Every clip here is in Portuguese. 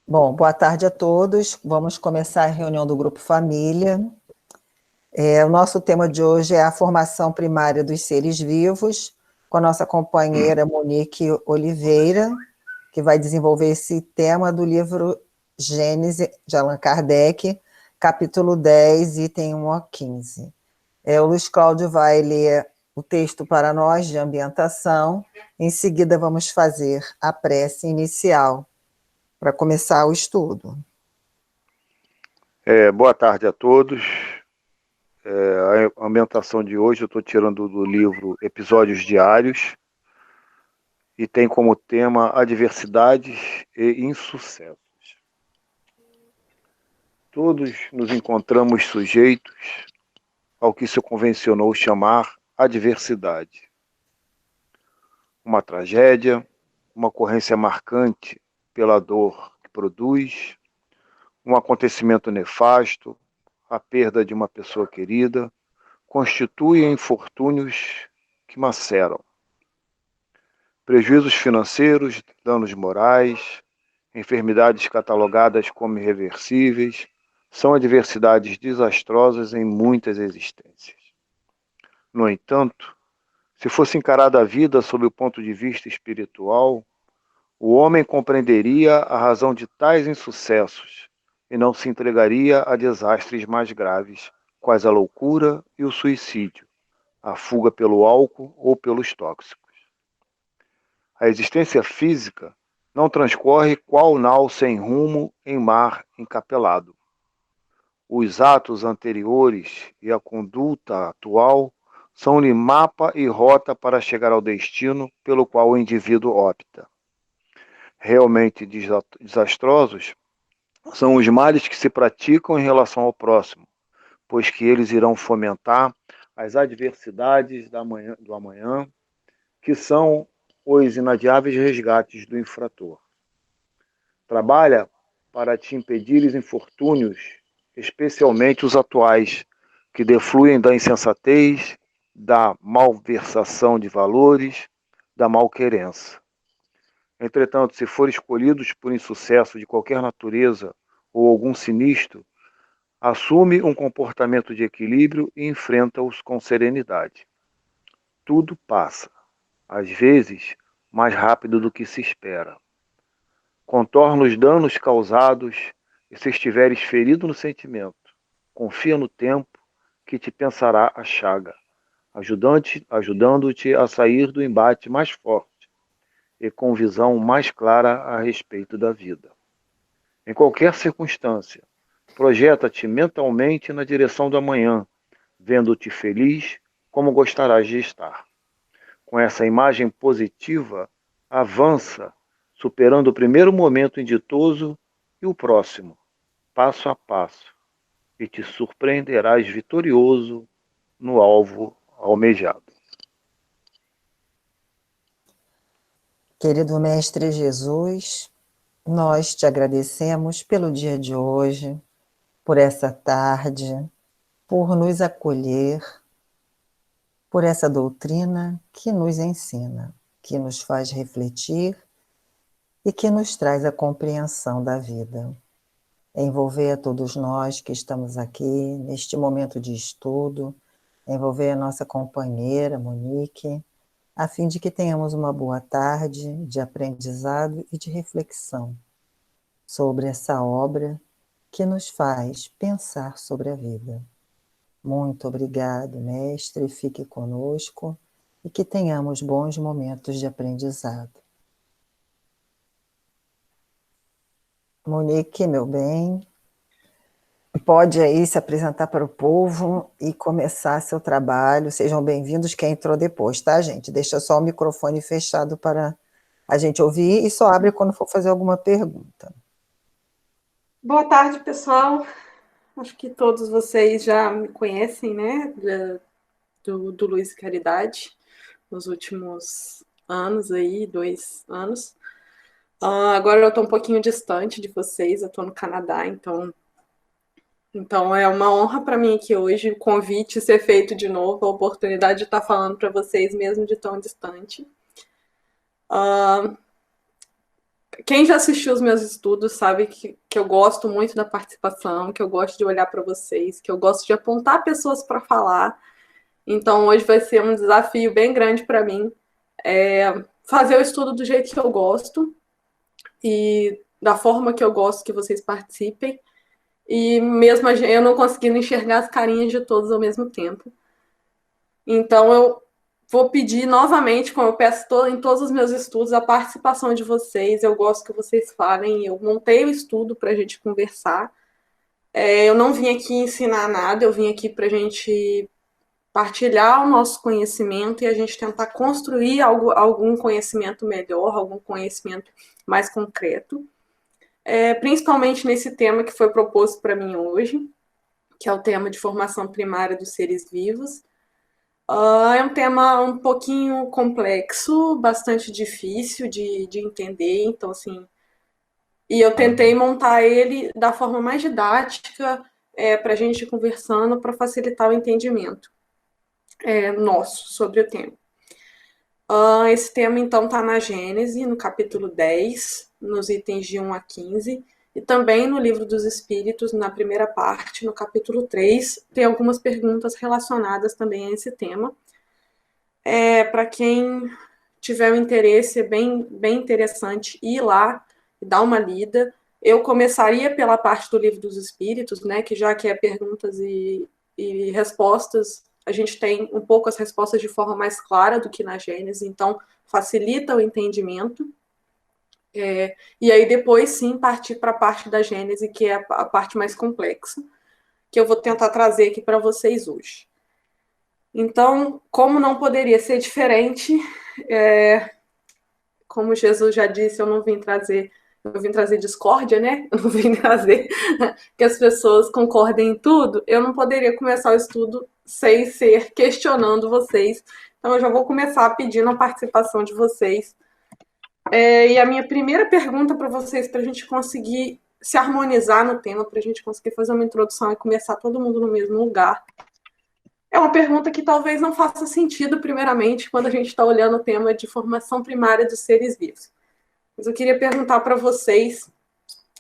Bom, boa tarde a todos. Vamos começar a reunião do Grupo Família. O nosso tema de hoje é a formação primária dos seres vivos, com a nossa companheira Monique Oliveira, que vai desenvolver esse tema do livro Gênese, de Allan Kardec, capítulo 10, item 1 a 15. O Luiz Cláudio vai ler o texto para nós de ambientação. Em seguida, vamos fazer a prece inicial para começar o estudo. Boa tarde a todos. A ambientação de hoje eu estou tirando do livro Episódios Diários e tem como tema adversidades e insucessos. Todos nos encontramos sujeitos ao que se convencionou chamar adversidade. Uma tragédia, uma ocorrência marcante pela dor que produz, um acontecimento nefasto, a perda de uma pessoa querida, constituem infortúnios que maceram. Prejuízos financeiros, danos morais, enfermidades catalogadas como irreversíveis, são adversidades desastrosas em muitas existências. No entanto, se fosse encarada a vida sob o ponto de vista espiritual, o homem compreenderia a razão de tais insucessos e não se entregaria a desastres mais graves, quais a loucura e o suicídio, a fuga pelo álcool ou pelos tóxicos. A existência física não transcorre qual nau sem rumo em mar encapelado. Os atos anteriores e a conduta atual são-lhe mapa e rota para chegar ao destino pelo qual o indivíduo opta. Realmente desastrosos são os males que se praticam em relação ao próximo, pois que eles irão fomentar as adversidades do amanhã, que são os inadiáveis resgates do infrator. Trabalha para te impedir os infortúnios, especialmente os atuais, que defluem da insensatez, da malversação de valores, da malquerença. Entretanto, se for escolhidos por insucesso de qualquer natureza ou algum sinistro, assume um comportamento de equilíbrio e enfrenta-os com serenidade. Tudo passa, às vezes, mais rápido do que se espera. Contorna os danos causados e se estiveres ferido no sentimento, confia no tempo que te pensará a chaga, ajudando-te a sair do embate mais forte e com visão mais clara a respeito da vida. Em qualquer circunstância, projeta-te mentalmente na direção do amanhã, vendo-te feliz como gostarás de estar. Com essa imagem positiva, avança, superando o primeiro momento inditoso e o próximo, passo a passo, e te surpreenderás vitorioso no alvo almejado. Querido Mestre Jesus, nós te agradecemos pelo dia de hoje, por essa tarde, por nos acolher, por essa doutrina que nos ensina, que nos faz refletir e que nos traz a compreensão da vida. Envolver a todos nós que estamos aqui neste momento de estudo, envolver a nossa companheira Monique, a fim de que tenhamos uma boa tarde de aprendizado e de reflexão sobre essa obra que nos faz pensar sobre a vida. Muito obrigado, mestre, fique conosco e que tenhamos bons momentos de aprendizado. Monique, meu bem, pode aí se apresentar para o povo e começar seu trabalho. Sejam bem-vindos quem entrou depois, tá, gente? Deixa só o microfone fechado para a gente ouvir e só abre quando for fazer alguma pergunta. Boa tarde, pessoal. Acho que todos vocês já me conhecem, né? Do Luiz Caridade, nos últimos anos aí, 2 anos. Agora eu estou um pouquinho distante de vocês, eu estou no Canadá, então é uma honra para mim aqui hoje o convite ser feito de novo, a oportunidade de estar falando para vocês mesmo de tão distante. Quem já assistiu os meus estudos sabe que eu gosto muito da participação, que eu gosto de olhar para vocês, que eu gosto de apontar pessoas para falar. Então, hoje vai ser um desafio bem grande para mim fazer o estudo do jeito que eu gosto e da forma que eu gosto que vocês participem. E mesmo eu não conseguindo enxergar as carinhas de todos ao mesmo tempo. Então, eu vou pedir novamente, como eu peço em todos os meus estudos, a participação de vocês. Eu gosto que vocês falem. Eu montei o estudo para a gente conversar. Eu não vim aqui ensinar nada, eu vim aqui para a gente partilhar o nosso conhecimento e a gente tentar construir algum conhecimento melhor, algum conhecimento mais concreto. Principalmente nesse tema que foi proposto para mim hoje, que é o tema de formação primária dos seres vivos. É um tema um pouquinho complexo, bastante difícil de entender, então assim, e eu tentei montar ele da forma mais didática, para a gente ir conversando, para facilitar o entendimento nosso sobre o tema. Esse tema, então, está na Gênese, no capítulo 10, nos itens de 1 a 15, e também no Livro dos Espíritos, na primeira parte, no capítulo 3, tem algumas perguntas relacionadas também a esse tema. Para quem tiver um interesse, é bem interessante ir lá e dar uma lida. Eu começaria pela parte do Livro dos Espíritos, né, que já que é perguntas e respostas, a gente tem um pouco as respostas de forma mais clara do que na Gênese, então facilita o entendimento. E aí depois sim partir para a parte da Gênese, que é a parte mais complexa, que eu vou tentar trazer aqui para vocês hoje. Então, como não poderia ser diferente, como Jesus já disse, eu vim trazer discórdia, né? Eu não vim trazer que as pessoas concordem em tudo. Eu não poderia começar o estudo sem ser questionando vocês. Então, eu já vou começar pedindo a participação de vocês. E a minha primeira pergunta para vocês, para a gente conseguir se harmonizar no tema, para a gente conseguir fazer uma introdução e começar todo mundo no mesmo lugar, é uma pergunta que talvez não faça sentido, primeiramente, quando a gente está olhando o tema de formação primária dos seres vivos. Mas eu queria perguntar para vocês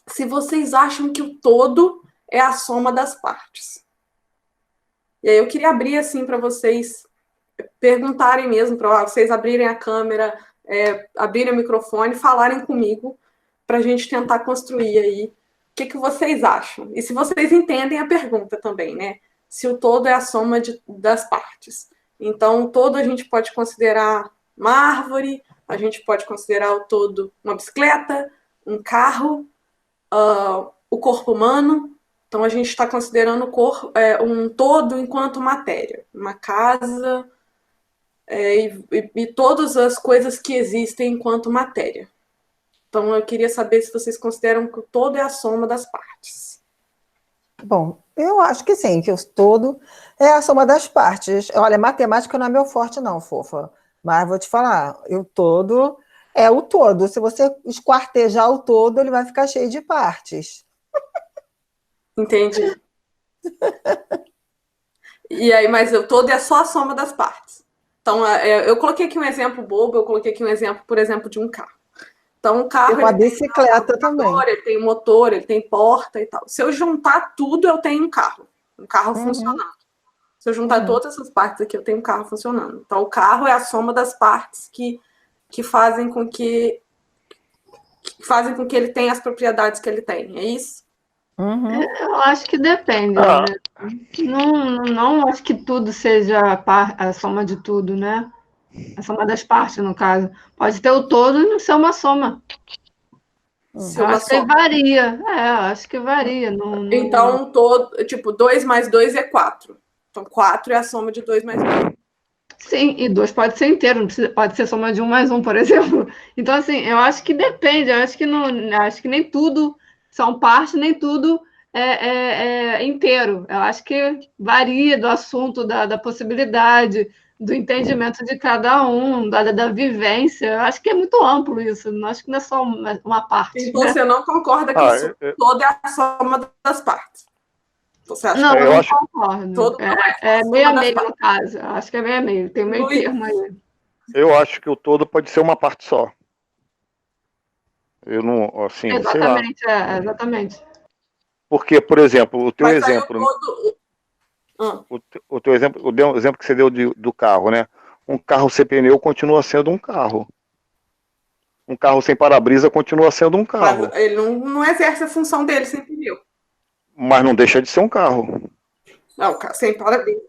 se vocês acham que o todo é a soma das partes. E aí eu queria abrir assim para vocês perguntarem mesmo, para vocês abrirem a câmera, abrirem o microfone, falarem comigo, para a gente tentar construir aí o que vocês acham. E se vocês entendem a pergunta também, né? Se o todo é a soma das partes. Então, o todo a gente pode considerar uma árvore, a gente pode considerar o todo uma bicicleta, um carro, o corpo humano. Então, a gente está considerando um todo enquanto matéria. Uma casa e todas as coisas que existem enquanto matéria. Então, eu queria saber se vocês consideram que o todo é a soma das partes. Bom, eu acho que sim, que o todo é a soma das partes. Olha, matemática não é meu forte não, fofa. Mas vou te falar, o todo é o todo. Se você esquartejar o todo, ele vai ficar cheio de partes. Entendi. E aí, mas o todo é só a soma das partes. Então, eu coloquei aqui um exemplo bobo, eu coloquei aqui um exemplo, por exemplo, de um carro. Então, o carro... Tem uma bicicleta também. Ele tem motor, ele tem porta e tal. Se eu juntar tudo, eu tenho um carro. Um carro funcionando. Se eu juntar todas essas partes aqui, eu tenho um carro funcionando. Então, o carro é a soma das partes que fazem com que ele tenha as propriedades que ele tem. É isso? Eu acho que depende, né? Não acho que tudo seja a soma de tudo, né? A soma das partes, no caso. Pode ter o todo e não ser uma soma. Eu acho que varia. Acho que varia. Então, tipo, 2 mais 2 é 4. Então, 4 é a soma de 2 mais 2. Sim, e 2 pode ser inteiro, pode ser soma de 1 mais 1, por exemplo. Então, assim, eu acho que depende. Eu acho que nem tudo são partes, nem tudo é inteiro. Eu acho que varia do assunto, da possibilidade, do entendimento de cada um, da vivência. Eu acho que é muito amplo isso. Não acho que não é só uma parte. Então, né? Você não concorda que todo é a soma das partes? Você acha não, eu não concordo. Todo é meio a meio, no caso. Eu acho que é meio a meio. Tem um meio termo aí. Eu acho que o todo pode ser uma parte só. Eu não, assim, sei lá. Exatamente, exatamente. Porque, por exemplo, o teu Mas aí o exemplo, todo. Ah, o teu exemplo, o exemplo que você deu do carro, né? Um carro sem pneu continua sendo um carro. Um carro sem para-brisa continua sendo um mas carro. ele não exerce a função dele sem pneu. Mas não deixa de ser um carro. Não, sem parabéns.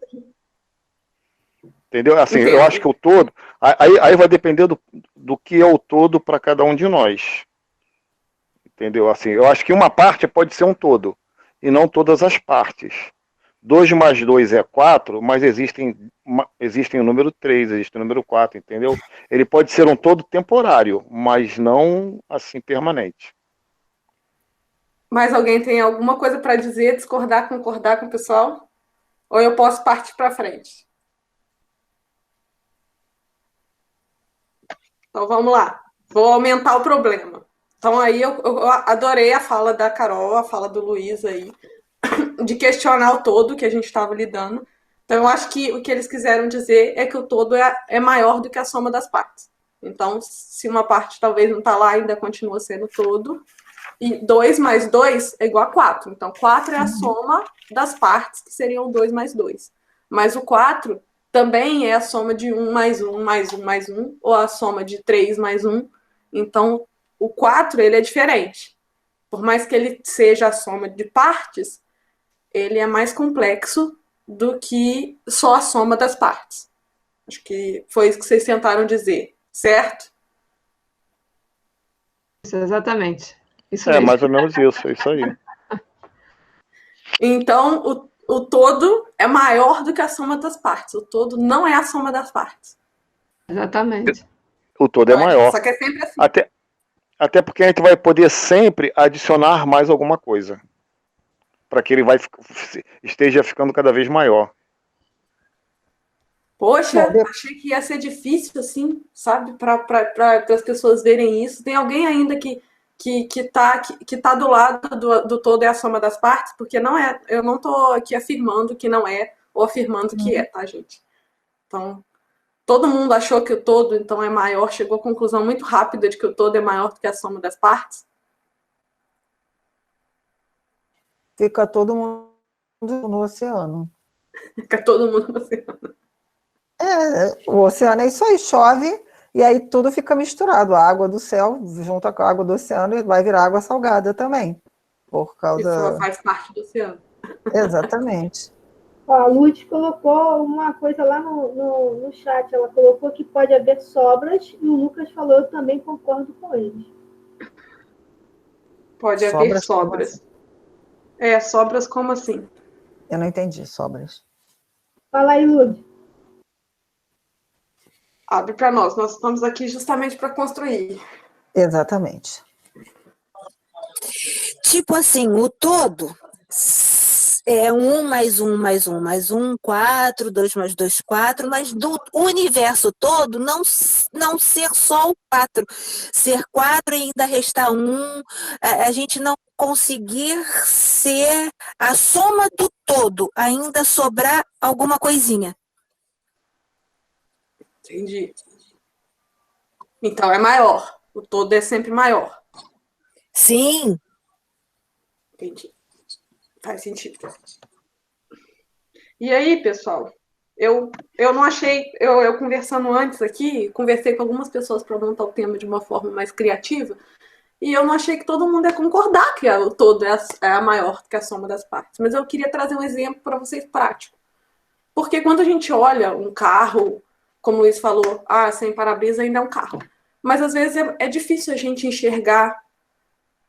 Entendeu? Assim, eu acho que Entendo. o todo. Aí vai depender do que é o todo para cada um de nós. Entendeu? Assim, eu acho que uma parte pode ser um todo. E não todas as partes. 2 mais 2 é 4, mas existem o número 3, existe o número 4, entendeu? Ele pode ser um todo temporário, mas não assim permanente. Mais alguém tem alguma coisa para dizer, discordar, concordar com o pessoal? Ou eu posso partir para frente? Então vamos lá. Vou aumentar o problema. Então aí eu adorei a fala da Carol, a fala do Luiz aí, de questionar o todo que a gente estava lidando. Então eu acho que o que eles quiseram dizer é que o todo é maior do que a soma das partes. Então, se uma parte talvez não está lá, ainda continua sendo todo. E 2 mais 2 é igual a 4. Então, 4 é a soma das partes, que seriam 2 mais 2. Mas o 4 também é a soma de 1 mais 1 mais 1 mais 1, ou a soma de 3 mais 1. Então, o 4 ele é diferente. Por mais que ele seja a soma de partes, ele é mais complexo do que só a soma das partes. Acho que foi isso que vocês tentaram dizer, certo? Isso, exatamente. Isso É mesmo. mais ou menos isso, é isso aí. Então, o todo é maior do que a soma das partes. O todo não é a soma das partes. Exatamente. O todo é maior. Só que é sempre assim. Até porque a gente vai poder sempre adicionar mais alguma coisa. Para que ele esteja ficando cada vez maior. Poxa, Bom, achei que ia ser difícil, assim, sabe? Para as pessoas verem isso. Tem alguém ainda que tá do lado do todo é a soma das partes? Porque não é. Eu não tô aqui afirmando que não é, ou afirmando que é, tá, gente? Então, todo mundo achou que o todo, então, é maior, chegou à conclusão muito rápida de que o todo é maior do que a soma das partes? fica todo mundo no oceano. Fica todo mundo assim. O oceano é isso aí, chove e aí tudo fica misturado. A água do céu junta com a água do oceano e vai virar água salgada também. Por Isso causa. faz parte do oceano. Exatamente. Ó, a Luz colocou uma coisa lá no chat. Ela colocou que pode haver sobras e o Lucas falou, eu também concordo com ele. Pode haver sobras. Sobras como assim? Eu não entendi, sobras. Fala aí, Luz. Abre para nós. Nós estamos aqui justamente para construir. Exatamente. Tipo assim, o todo é 1 mais 1 mais 1 mais 1, 4, 2 mais 2, 4, mas do universo todo não ser só o 4. Ser 4 e ainda restar 1, a gente não conseguir ser a soma do todo, ainda sobrar alguma coisinha. Entendi. Então é maior. O todo é sempre maior. Sim. Entendi. Faz sentido. E aí, pessoal? Eu não achei. Eu conversando antes aqui, conversei com algumas pessoas para montar o tema de uma forma mais criativa. E eu não achei que todo mundo ia concordar que o todo é a maior que a soma das partes. Mas eu queria trazer um exemplo para vocês prático. Porque quando a gente olha um carro, como o Luiz falou, sem para-brisa ainda é um carro. Mas às vezes é difícil a gente enxergar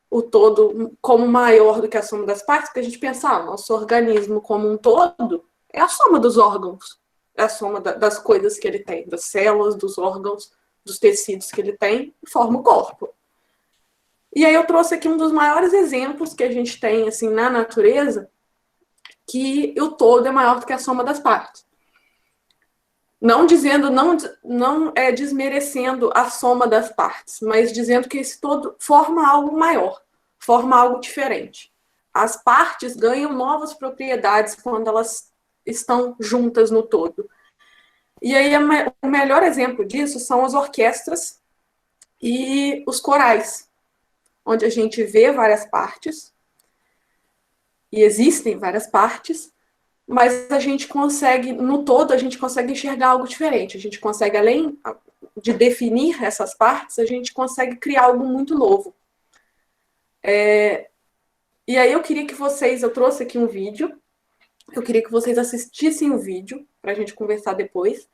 o todo como maior do que a soma das partes, porque a gente pensa, nosso organismo como um todo é a soma dos órgãos, é a soma das coisas que ele tem, das células, dos órgãos, dos tecidos que ele tem, e forma o corpo. E aí eu trouxe aqui um dos maiores exemplos que a gente tem assim na natureza, que o todo é maior do que a soma das partes. Não dizendo, não é desmerecendo a soma das partes, mas dizendo que esse todo forma algo maior, forma algo diferente. As partes ganham novas propriedades quando elas estão juntas no todo. E aí o melhor exemplo disso são as orquestras e os corais. onde a gente vê várias partes, e existem várias partes, mas a gente consegue, no todo, a gente consegue enxergar algo diferente. A gente consegue, além de definir essas partes, a gente consegue criar algo muito novo. E aí eu queria que vocês, eu trouxe aqui um vídeo, eu queria que vocês assistissem o vídeo, para a gente conversar depois,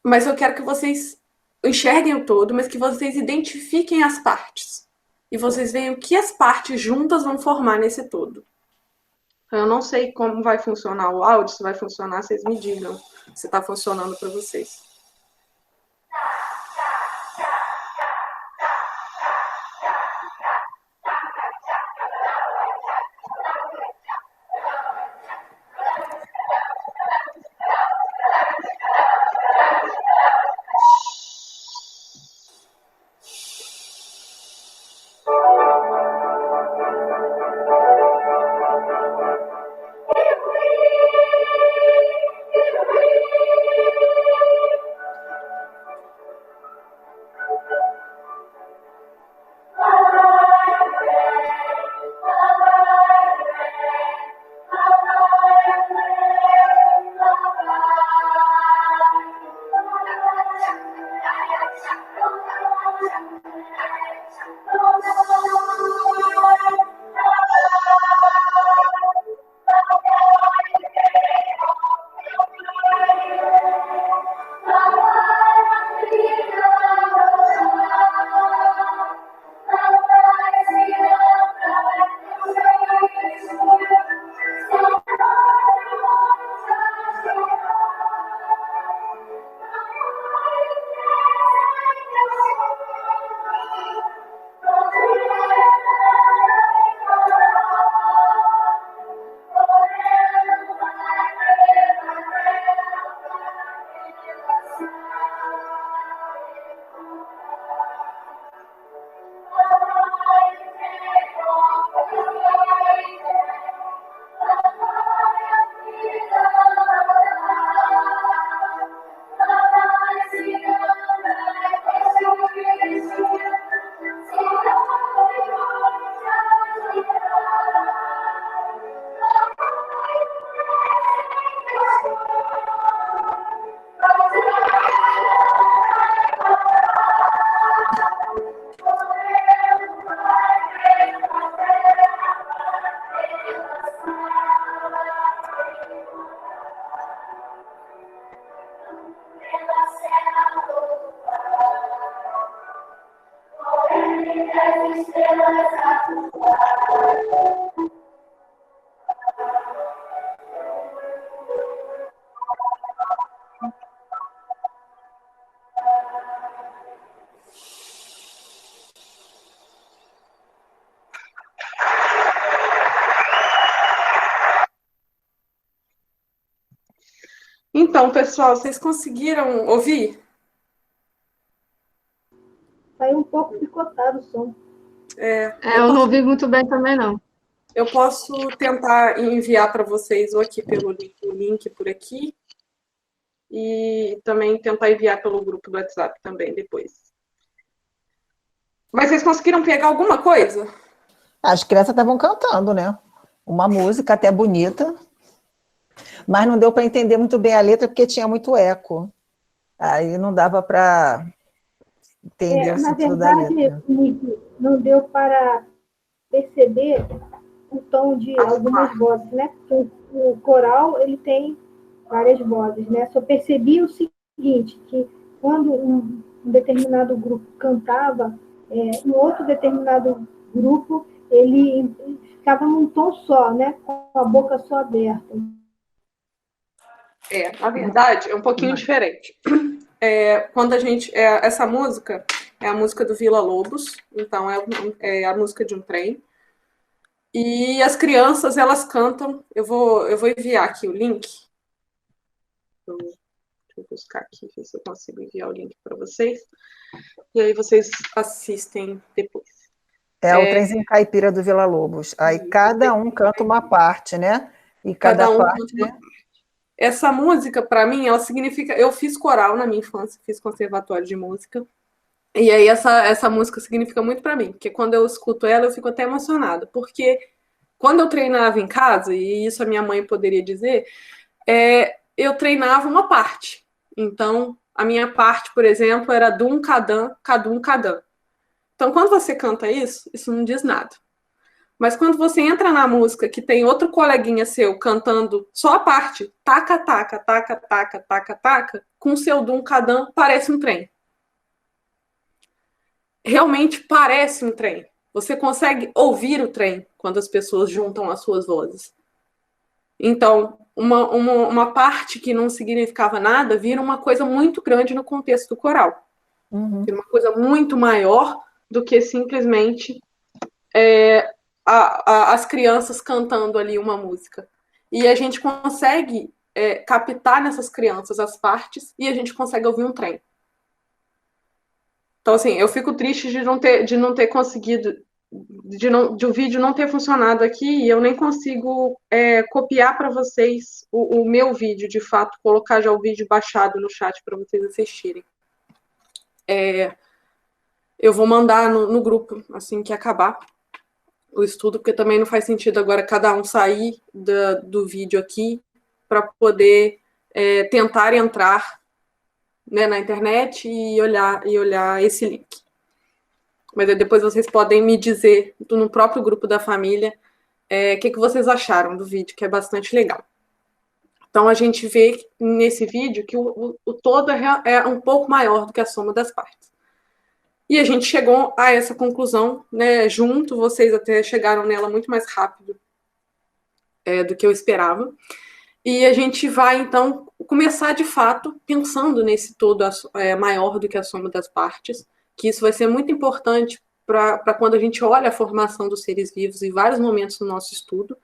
mas eu quero que vocês enxerguem o todo, mas que vocês identifiquem as partes. E vocês vejam o que as partes juntas vão formar nesse todo. Eu não sei como vai funcionar o áudio, se vai funcionar, vocês me digam se está funcionando para vocês. Então, pessoal, vocês conseguiram ouvir? Saiu um pouco picotado o som. Eu não ouvi muito bem também, não. Eu posso tentar enviar para vocês ou aqui pelo link por aqui e também tentar enviar pelo grupo do WhatsApp também depois. Mas vocês conseguiram pegar alguma coisa? As crianças estavam cantando, né? Uma música até bonita, mas não deu para entender muito bem a letra porque tinha muito eco. Aí não dava para entender o sentido da letra. Na verdade, Nick, não deu para perceber o tom de algumas vozes, né? Porque o coral, ele tem várias vozes, né? Só percebi o seguinte, que quando um determinado grupo cantava, um outro determinado grupo, ele ficava num tom só, né? Com a boca só aberta. Na verdade, é um pouquinho diferente. Quando a gente... essa música é a música do Vila Lobos, então é a música de um trem. E as crianças, elas cantam... Eu vou enviar aqui o link. Deixa eu buscar aqui, ver se eu consigo enviar o link para vocês. E aí vocês assistem depois. O trenzinho caipira do Vila Lobos. Aí cada um canta uma parte, né? E cada parte... Essa música, para mim, ela significa... Eu fiz coral na minha infância, fiz conservatório de música. E aí essa música significa muito para mim, porque quando eu escuto ela eu fico até emocionada, porque quando eu treinava em casa, e isso a minha mãe poderia dizer, eu treinava uma parte. Então, a minha parte, por exemplo, era Dum Cadam, Cadum Cadam. Então, quando você canta isso não diz nada. Mas quando você entra na música que tem outro coleguinha seu cantando só a parte taca, taca, taca, taca, taca, taca, com o seu Dum Cadam, parece um trem. Realmente parece um trem. Você consegue ouvir o trem quando as pessoas juntam as suas vozes. Então, uma parte que não significava nada vira uma coisa muito grande no contexto do coral. Vira uma coisa muito maior do que simplesmente as crianças cantando ali uma música. E a gente consegue captar nessas crianças as partes e a gente consegue ouvir um trem. Então, assim, eu fico triste de não ter conseguido, de o vídeo não ter funcionado aqui e eu nem consigo copiar para vocês o meu vídeo, de fato, colocar já o vídeo baixado no chat para vocês assistirem. Eu vou mandar no grupo, assim que acabar o estudo, porque também não faz sentido agora cada um sair do vídeo aqui para poder tentar entrar, né, na internet e olhar esse link. Mas aí depois vocês podem me dizer no próprio grupo da família o que vocês acharam do vídeo, que é bastante legal. Então a gente vê nesse vídeo que o todo é um pouco maior do que a soma das partes. E a gente chegou a essa conclusão, né, junto, vocês até chegaram nela muito mais rápido do que eu esperava. E a gente vai, então, começar, de fato, pensando nesse todo maior do que a soma das partes, que isso vai ser muito importante para quando a gente olha a formação dos seres vivos em vários momentos no nosso estudo.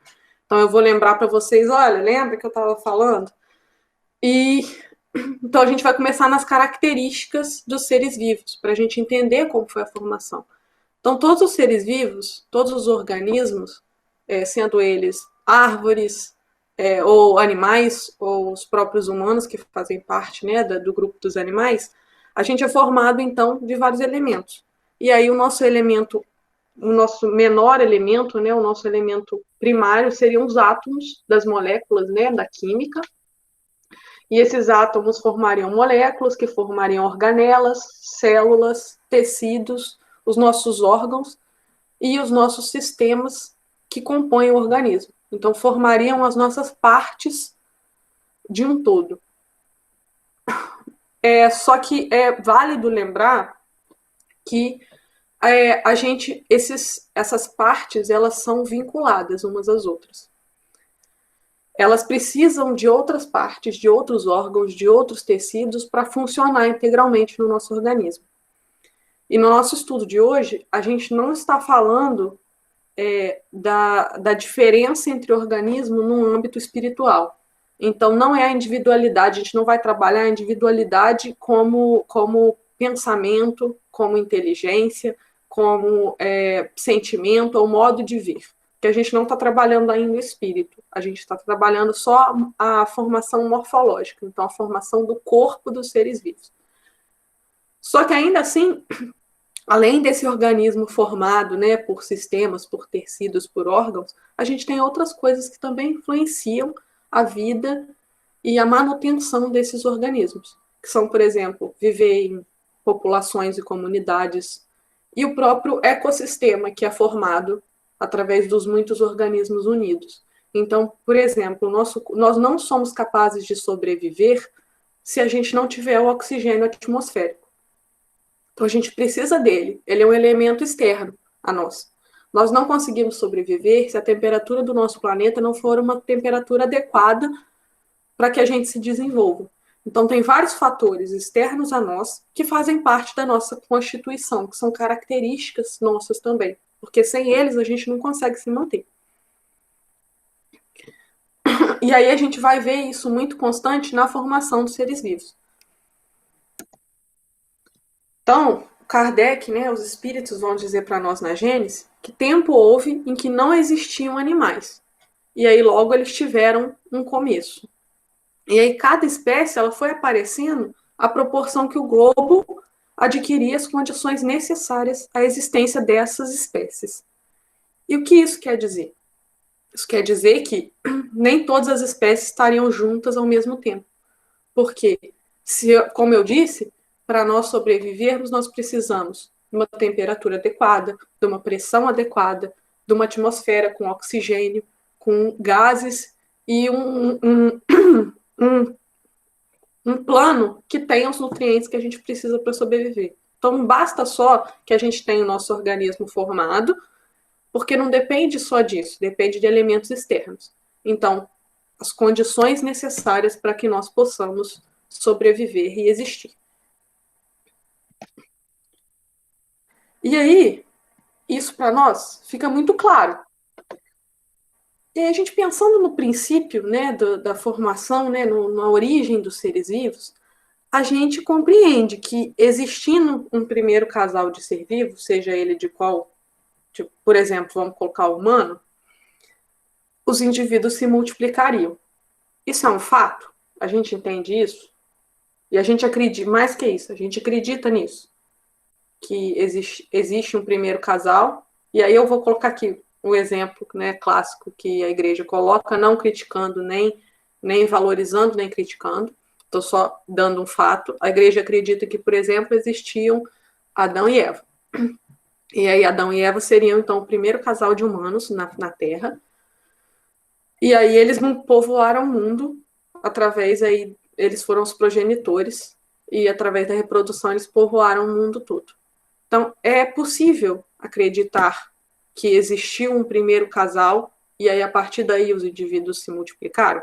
Então, eu vou lembrar para vocês, olha, lembra que eu estava falando? Então, a gente vai começar nas características dos seres vivos, para a gente entender como foi a formação. Então, todos os seres vivos, todos os organismos, sendo eles árvores, ou animais, ou os próprios humanos que fazem parte, né, do grupo dos animais, a gente é formado, então, de vários elementos. E aí o nosso menor elemento, né, o nosso elemento primário seriam os átomos das moléculas, né, da química. E esses átomos formariam moléculas, que formariam organelas, células, tecidos, os nossos órgãos e os nossos sistemas que compõem o organismo. Então, formariam as nossas partes de um todo. Só que é válido lembrar que essas partes, elas são vinculadas umas às outras. Elas precisam de outras partes, de outros órgãos, de outros tecidos para funcionar integralmente no nosso organismo. E no nosso estudo de hoje, a gente não está falando da diferença entre organismo no âmbito espiritual. Então, não é a individualidade, a gente não vai trabalhar a individualidade como pensamento, como inteligência, como sentimento ou modo de vir. Porque a gente não está trabalhando ainda o espírito, a gente está trabalhando só a formação morfológica, então a formação do corpo dos seres vivos. Só que ainda assim, além desse organismo formado, né, por sistemas, por tecidos, por órgãos, a gente tem outras coisas que também influenciam a vida e a manutenção desses organismos, que são, por exemplo, viver em populações e comunidades, e o próprio ecossistema que é formado através dos muitos organismos unidos. Então, por exemplo, nós não somos capazes de sobreviver se a gente não tiver o oxigênio atmosférico. Então, a gente precisa dele. Ele é um elemento externo a nós. Nós não conseguimos sobreviver se a temperatura do nosso planeta não for uma temperatura adequada para que a gente se desenvolva. Então, tem vários fatores externos a nós que fazem parte da nossa constituição, que são características nossas também. Porque sem eles a gente não consegue se manter. E aí a gente vai ver isso muito constante na formação dos seres vivos. Então, Kardec, né, os espíritos vão dizer para nós na Gênesis que tempo houve em que não existiam animais. E aí logo eles tiveram um começo. E aí cada espécie ela foi aparecendo à proporção que o globo adquirir as condições necessárias à existência dessas espécies. E o que isso quer dizer? Isso quer dizer que nem todas as espécies estariam juntas ao mesmo tempo. Porque, como eu disse, para nós sobrevivermos, nós precisamos de uma temperatura adequada, de uma pressão adequada, de uma atmosfera com oxigênio, com gases e um plano que tenha os nutrientes que a gente precisa para sobreviver. Então, não basta só que a gente tenha o nosso organismo formado, porque não depende só disso, depende de elementos externos. Então, as condições necessárias para que nós possamos sobreviver e existir. E aí, isso para nós fica muito claro. E aí, a gente pensando no princípio, né, da formação, né, na origem dos seres vivos, a gente compreende que existindo um primeiro casal de ser vivo, seja ele de qual, tipo, por exemplo, vamos colocar o humano, os indivíduos se multiplicariam. Isso é um fato? A gente entende isso? E a gente acredita, mais que isso, a gente acredita nisso. Que existe um primeiro casal, e aí eu vou colocar aqui um exemplo, né, clássico que a igreja coloca, não criticando, nem valorizando, nem criticando, estou só dando um fato. A igreja acredita que, por exemplo, existiam Adão e Eva. E aí Adão e Eva seriam, então, o primeiro casal de humanos na Terra. E aí eles povoaram o mundo através, aí eles foram os progenitores, e através da reprodução eles povoaram o mundo todo. Então, é possível acreditar que existiu um primeiro casal e aí, a partir daí, os indivíduos se multiplicaram?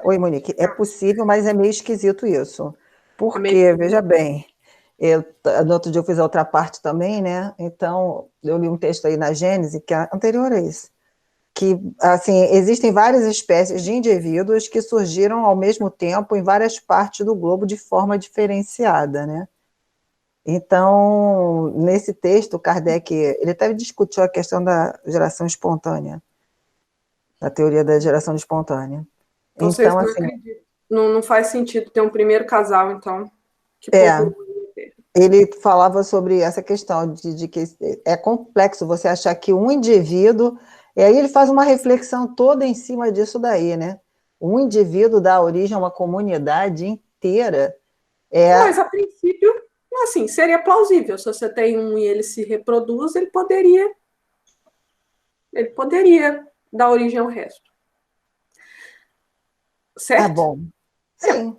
Oi, Monique. É possível, mas é meio esquisito isso. Porque, meio- veja bem, no outro dia eu fiz a outra parte também, né? Então, eu li um texto aí na Gênese, que é anterior a esse, que, assim, existem várias espécies de indivíduos que surgiram ao mesmo tempo em várias partes do globo de forma diferenciada, né? Então, nesse texto, Kardec, ele até discutiu a questão da geração espontânea, da teoria da geração espontânea. Então, vocês Então, não assim, acreditam. Não faz sentido ter um primeiro casal, então, que é, povoa. ele falava sobre essa questão de que é complexo você achar que um indivíduo, e aí ele faz uma reflexão toda em cima disso daí, né? Um indivíduo dá origem a uma comunidade inteira. Mas, a princípio, assim, seria plausível. Se você tem um e ele se reproduz, ele poderia dar origem ao resto. Certo? Bom, sim.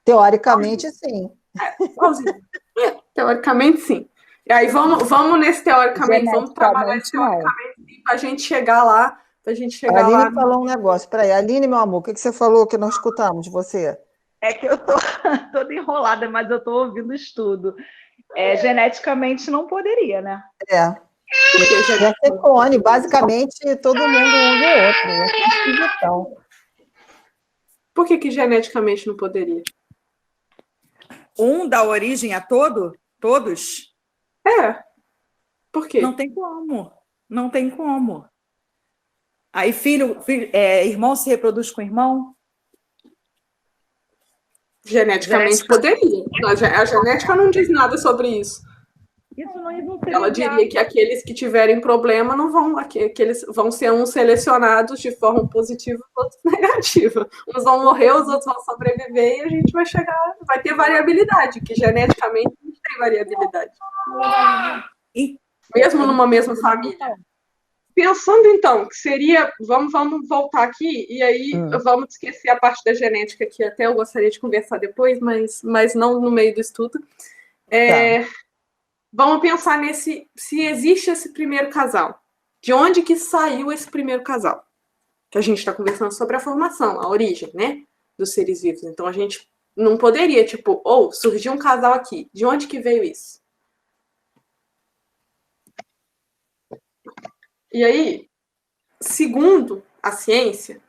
Teoricamente, sim. Plausível. Teoricamente, sim. E aí, vamos nesse teoricamente, vamos trabalhar esse teoricamente para a gente chegar lá. A Aline falou um negócio. Peraí, Aline, meu amor, o que você falou que não escutamos de você? É que eu tô toda enrolada, mas eu tô ouvindo o estudo. Geneticamente não poderia, né? Ia ser clone, basicamente todo mundo um do outro. Ia ser esquisitão. Por que geneticamente não poderia? Um dá origem a todos? Por quê? Não tem como. Não tem como. Aí irmão se reproduz com irmão? Geneticamente poderia. A genética não diz nada sobre isso. Isso não seria Ela diria que aqueles que tiverem problema não vão, aqueles vão ser uns selecionados de forma positiva e outros negativa. Uns vão morrer, os outros vão sobreviver e a gente vai ter variabilidade, que geneticamente não tem variabilidade. Mesmo numa mesma família. Pensando, então, que seria... Vamos voltar aqui, e aí vamos esquecer a parte da genética, que até eu gostaria de conversar depois, mas não no meio do estudo. Vamos pensar se existe esse primeiro casal. De onde que saiu esse primeiro casal? Que a gente está conversando sobre a formação, a origem, né, dos seres vivos. Então, a gente não poderia, surgiu um casal aqui. De onde que veio isso? E aí, segundo a ciência,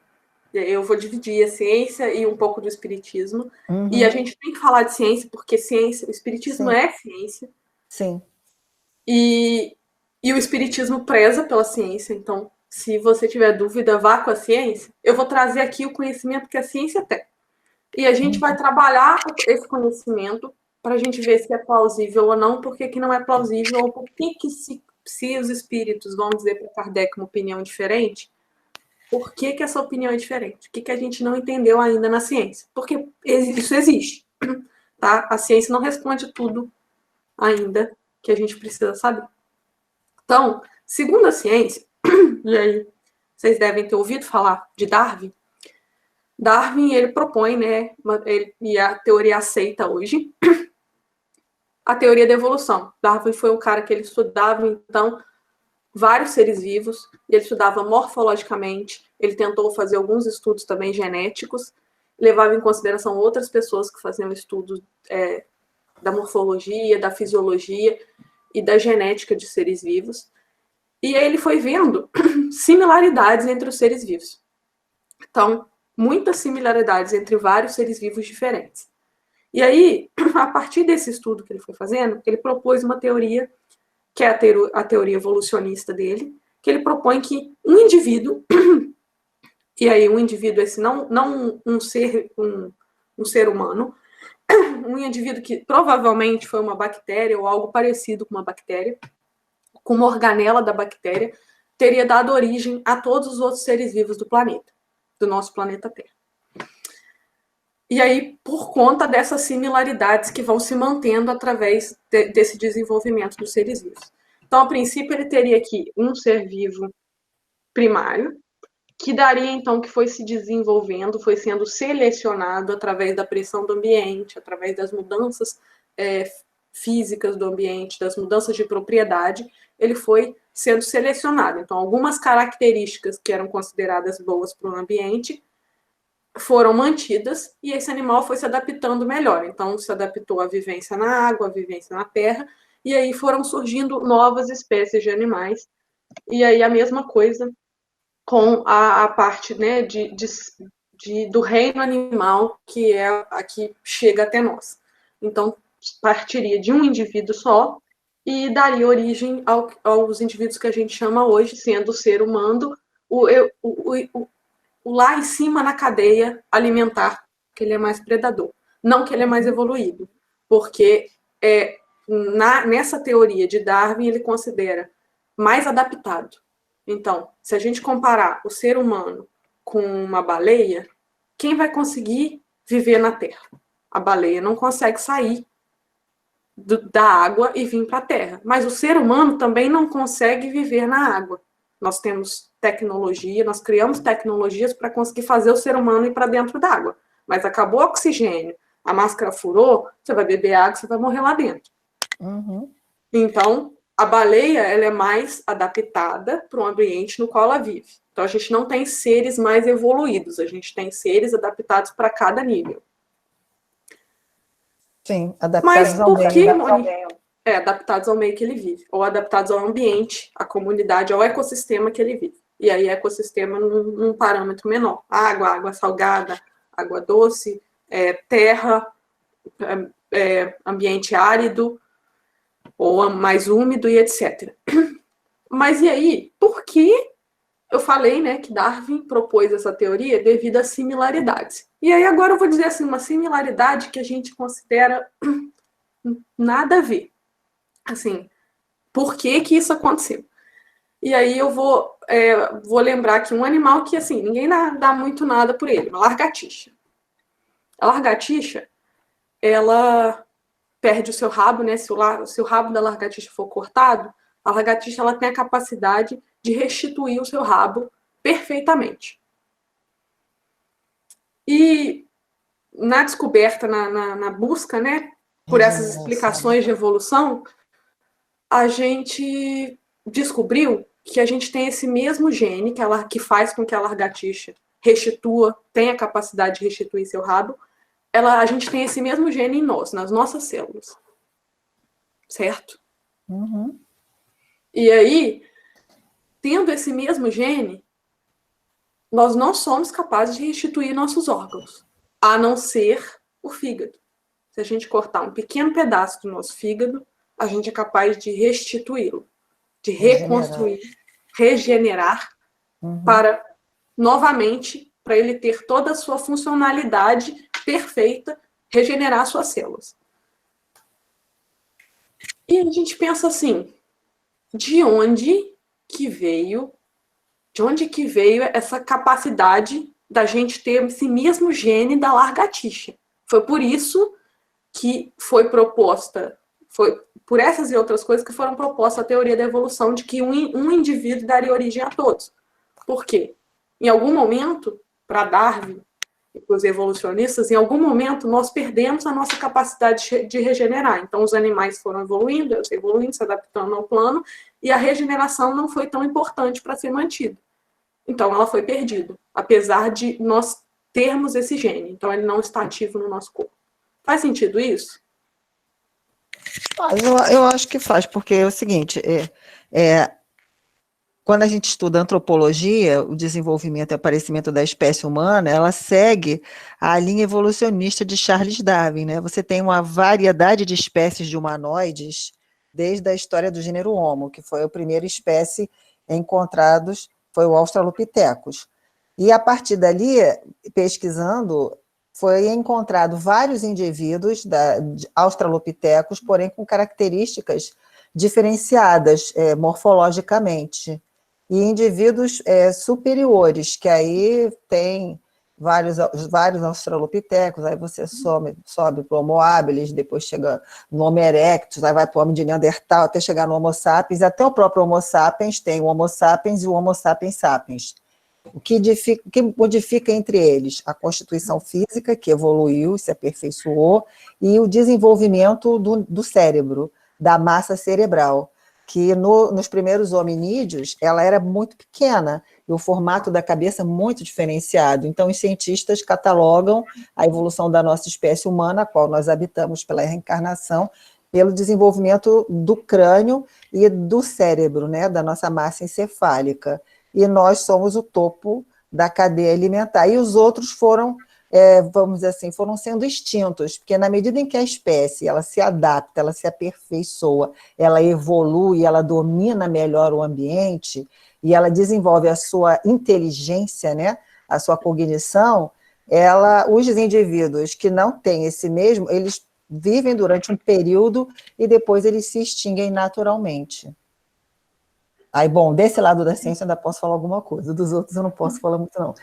eu vou dividir a ciência e um pouco do espiritismo, e a gente tem que falar de ciência, porque ciência, o espiritismo é ciência. Sim. E o espiritismo preza pela ciência, então se você tiver dúvida, vá com a ciência. Eu vou trazer aqui o conhecimento que a ciência tem. E a gente vai trabalhar esse conhecimento para a gente ver se é plausível ou não, por que não é plausível, ou por que se os espíritos vão dizer para Kardec uma opinião diferente, por que essa opinião é diferente? O que a gente não entendeu ainda na ciência? Porque isso existe, tá? A ciência não responde tudo ainda que a gente precisa saber. Então, segundo a ciência, e aí vocês devem ter ouvido falar de Darwin. Darwin, ele propõe, né, e a teoria aceita hoje, a teoria da evolução. Darwin foi um cara que ele estudava, então, vários seres vivos, e ele estudava morfologicamente, ele tentou fazer alguns estudos também genéticos, levava em consideração outras pessoas que faziam estudos da morfologia, da fisiologia e da genética de seres vivos. E aí ele foi vendo similaridades entre os seres vivos. Então, muitas similaridades entre vários seres vivos diferentes. E aí, a partir desse estudo que ele foi fazendo, ele propôs uma teoria, que é a teoria evolucionista dele, que ele propõe que um indivíduo, e aí um indivíduo esse não um ser humano, um indivíduo que provavelmente foi uma bactéria ou algo parecido com uma bactéria, com uma organela da bactéria, teria dado origem a todos os outros seres vivos do planeta, do nosso planeta Terra. E aí, por conta dessas similaridades que vão se mantendo através desse desenvolvimento dos seres vivos. Então, a princípio, ele teria aqui um ser vivo primário, que daria, então, que foi se desenvolvendo, foi sendo selecionado através da pressão do ambiente, através das mudanças físicas do ambiente, das mudanças de propriedade, ele foi sendo selecionado. Então, algumas características que eram consideradas boas para o ambiente foram mantidas e esse animal foi se adaptando melhor. Então, se adaptou à vivência na água, à vivência na terra, e aí foram surgindo novas espécies de animais. E aí a mesma coisa com a parte, né, do reino animal, que é a que chega até nós. Então, partiria de um indivíduo só e daria origem aos indivíduos que a gente chama hoje, sendo o ser humano, lá em cima na cadeia alimentar, que ele é mais predador. Não que ele é mais evoluído, porque nessa teoria de Darwin ele considera mais adaptado. Então, se a gente comparar o ser humano com uma baleia, quem vai conseguir viver na Terra? A baleia não consegue sair da água e vir para a Terra. Mas o ser humano também não consegue viver na água. Nós temos tecnologia, nós criamos tecnologias para conseguir fazer o ser humano ir para dentro d'água. Mas acabou o oxigênio, a máscara furou, você vai beber água, você vai morrer lá dentro. Uhum. Então, a baleia ela é mais adaptada para o ambiente no qual ela vive. Então, a gente não tem seres mais evoluídos, a gente tem seres adaptados para cada nível. Sim, adaptados ao meio. Mas por que, Moni? Adaptados ao meio que ele vive, ou adaptados ao ambiente, à comunidade, ao ecossistema que ele vive. E aí, ecossistema num parâmetro menor. Água salgada, água doce, terra, ambiente árido, ou mais úmido e etc. Mas e aí, por que eu falei, né, que Darwin propôs essa teoria devido às similaridades? E aí agora eu vou dizer assim, uma similaridade que a gente considera nada a ver. Assim, por que isso aconteceu? E aí eu vou lembrar que um animal que, assim, ninguém dá muito nada por ele, uma lagartixa. A lagartixa, ela perde o seu rabo, né? Se o rabo da lagartixa for cortado, a lagartixa ela tem a capacidade de restituir o seu rabo perfeitamente. E na descoberta, na busca, né, por essas explicações de evolução, a gente descobriu que a gente tem esse mesmo gene que faz com que a lagartixa restitua, tenha a capacidade de restituir seu rabo, a gente tem esse mesmo gene em nós, nas nossas células. Certo? Uhum. E aí, tendo esse mesmo gene, nós não somos capazes de restituir nossos órgãos, a não ser o fígado. Se a gente cortar um pequeno pedaço do nosso fígado, a gente é capaz de restituí-lo, de reconstruir, regenerar para, novamente, para ele ter toda a sua funcionalidade perfeita, regenerar suas células. E a gente pensa assim, de onde que veio essa capacidade da gente ter esse mesmo gene da lagartixa? Foi por isso que foi proposta, foi por essas e outras coisas que foram propostas a teoria da evolução de que um indivíduo daria origem a todos. Por quê? Em algum momento, para Darwin e para os evolucionistas, em algum momento nós perdemos a nossa capacidade de regenerar. Então os animais foram evoluindo, se adaptando ao plano, e a regeneração não foi tão importante para ser mantida. Então ela foi perdida, apesar de nós termos esse gene. Então ele não está ativo no nosso corpo. Faz sentido isso? Eu acho que faz, porque é o seguinte, quando a gente estuda antropologia, o desenvolvimento e aparecimento da espécie humana, ela segue a linha evolucionista de Charles Darwin, né? Você tem uma variedade de espécies de humanoides desde a história do gênero Homo, que foi a primeira espécie encontrados, foi o Australopithecus. E a partir dali, pesquisando, foi encontrado vários indivíduos de Australopithecus, porém com características diferenciadas morfologicamente, e indivíduos superiores, que aí tem vários Australopithecus, aí você sobe para o Homo habilis, depois chega no Homo erectus, aí vai para o Homem de Neandertal, até chegar no Homo sapiens, até o próprio Homo sapiens, tem o Homo sapiens e o Homo sapiens sapiens. O que modifica entre eles? A constituição física, que evoluiu, se aperfeiçoou, e o desenvolvimento do cérebro, da massa cerebral, que nos primeiros hominídeos ela era muito pequena, e o formato da cabeça muito diferenciado. Então, os cientistas catalogam a evolução da nossa espécie humana, a qual nós habitamos pela reencarnação, pelo desenvolvimento do crânio e do cérebro, né, da nossa massa encefálica. E nós somos o topo da cadeia alimentar. E os outros foram, vamos dizer assim, foram sendo extintos, porque na medida em que a espécie ela se adapta, ela se aperfeiçoa, ela evolui, ela domina melhor o ambiente, e ela desenvolve a sua inteligência, né, a sua cognição, os indivíduos que não têm esse mesmo, eles vivem durante um período e depois eles se extinguem naturalmente. Aí, bom, desse lado da ciência eu ainda posso falar alguma coisa, dos outros eu não posso falar muito, não.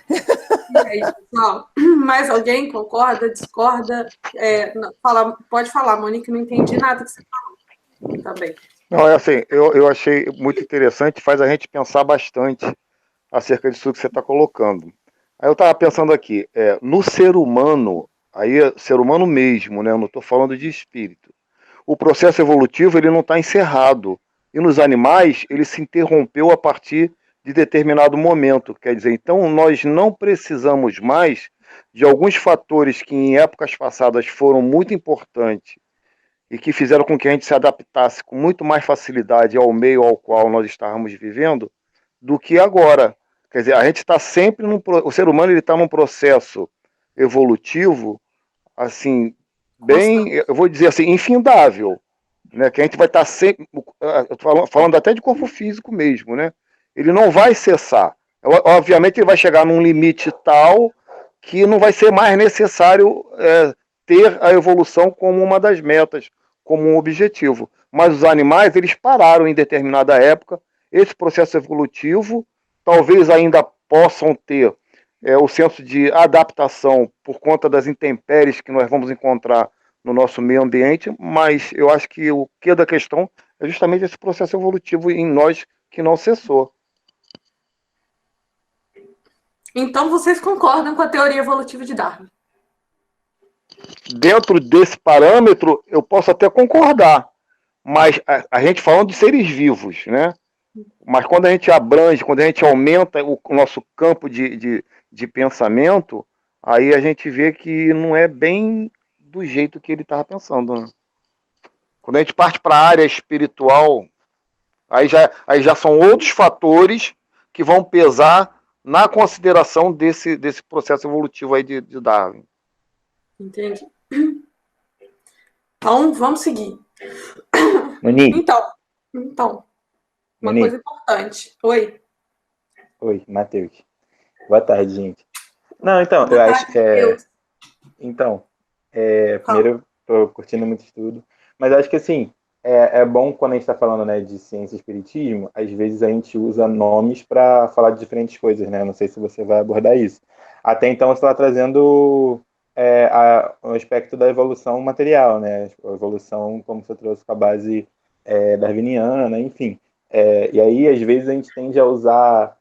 É isso, pessoal. Mais alguém concorda, discorda? Pode falar, Monique, não entendi nada que você falou. Tá bem. Não, assim, eu achei muito interessante, faz a gente pensar bastante acerca disso que você está colocando. Aí eu estava pensando aqui, no ser humano, aí ser humano mesmo, né? Eu não estou falando de espírito. O processo evolutivo ele não está encerrado. E nos animais, ele se interrompeu a partir de determinado momento. Quer dizer, então nós não precisamos mais de alguns fatores que em épocas passadas foram muito importantes e que fizeram com que a gente se adaptasse com muito mais facilidade ao meio ao qual nós estávamos vivendo do que agora. Quer dizer, a gente está sempre o ser humano ele está num processo evolutivo, assim, bem, eu vou dizer assim, infindável. Né, que a gente vai estar sempre, eu estou falando até de corpo físico mesmo, né? Ele não vai cessar. Obviamente ele vai chegar num limite tal que não vai ser mais necessário ter a evolução como uma das metas, como um objetivo. Mas os animais, eles pararam em determinada época, esse processo evolutivo, talvez ainda possam ter o senso de adaptação por conta das intempéries que nós vamos encontrar no nosso meio ambiente, mas eu acho que o que da questão é justamente esse processo evolutivo em nós que não cessou. Então vocês concordam com a teoria evolutiva de Darwin? Dentro desse parâmetro, eu posso até concordar, mas a gente falando de seres vivos, né? Mas quando a gente abrange, quando a gente aumenta o nosso campo de pensamento, aí a gente vê que não é bem do jeito que ele estava pensando, né? Quando a gente parte para a área espiritual, aí já são outros fatores que vão pesar na consideração desse processo evolutivo aí de Darwin. Entendi. Então, vamos seguir. Monique. Então uma coisa importante. Oi. Oi, Matheus. Boa tarde, gente. Não, então, eu Boa acho. tarde, Matheus. Então, Fala. primeiro, estou curtindo muito estudo, mas acho que assim, é bom quando a gente está falando, né, de ciência e espiritismo, às vezes a gente usa nomes para falar de diferentes coisas, né? Não sei se você vai abordar isso. Até então, você está trazendo o aspecto da evolução material, né? A evolução, como você trouxe, com a base darwiniana, enfim. E aí, às vezes, a gente tende a usar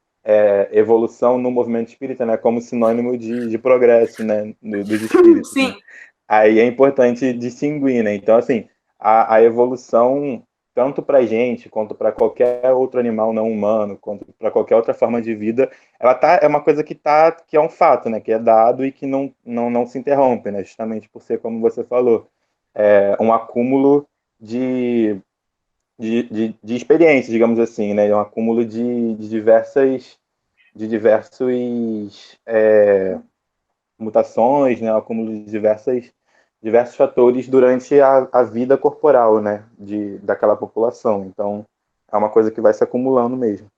evolução no movimento espírita, né, como sinônimo de progresso, né, dos espíritos, Sim, né. Aí é importante distinguir, né? Então, assim, a evolução, tanto para a gente, quanto para qualquer outro animal não humano, quanto para qualquer outra forma de vida, é uma coisa que é um fato, né? Que é dado e que não se interrompe, né? Justamente por ser, como você falou, um acúmulo de, de experiências, digamos assim, né? É um acúmulo de diversos mutações, né? Um acúmulo de diversos fatores durante a vida corporal, né, daquela população. Então, é uma coisa que vai se acumulando mesmo.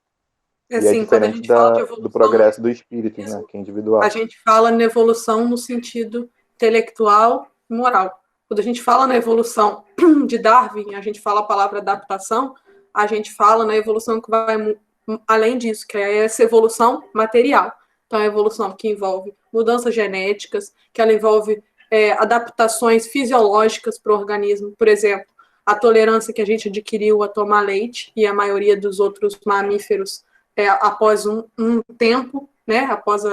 E é assim, quando a diferente gente fala de do evolução no progresso do espírito, né, espiritismo, que é a individual. gente fala na evolução no sentido intelectual e moral. Quando a gente fala na evolução de Darwin, a gente fala a palavra adaptação, a gente fala na evolução que vai além disso, que é essa evolução material. Então, é a evolução que envolve mudanças genéticas, que ela envolve adaptações fisiológicas para o organismo. Por exemplo, a tolerância que a gente adquiriu a tomar leite e a maioria dos outros mamíferos após um tempo, né, após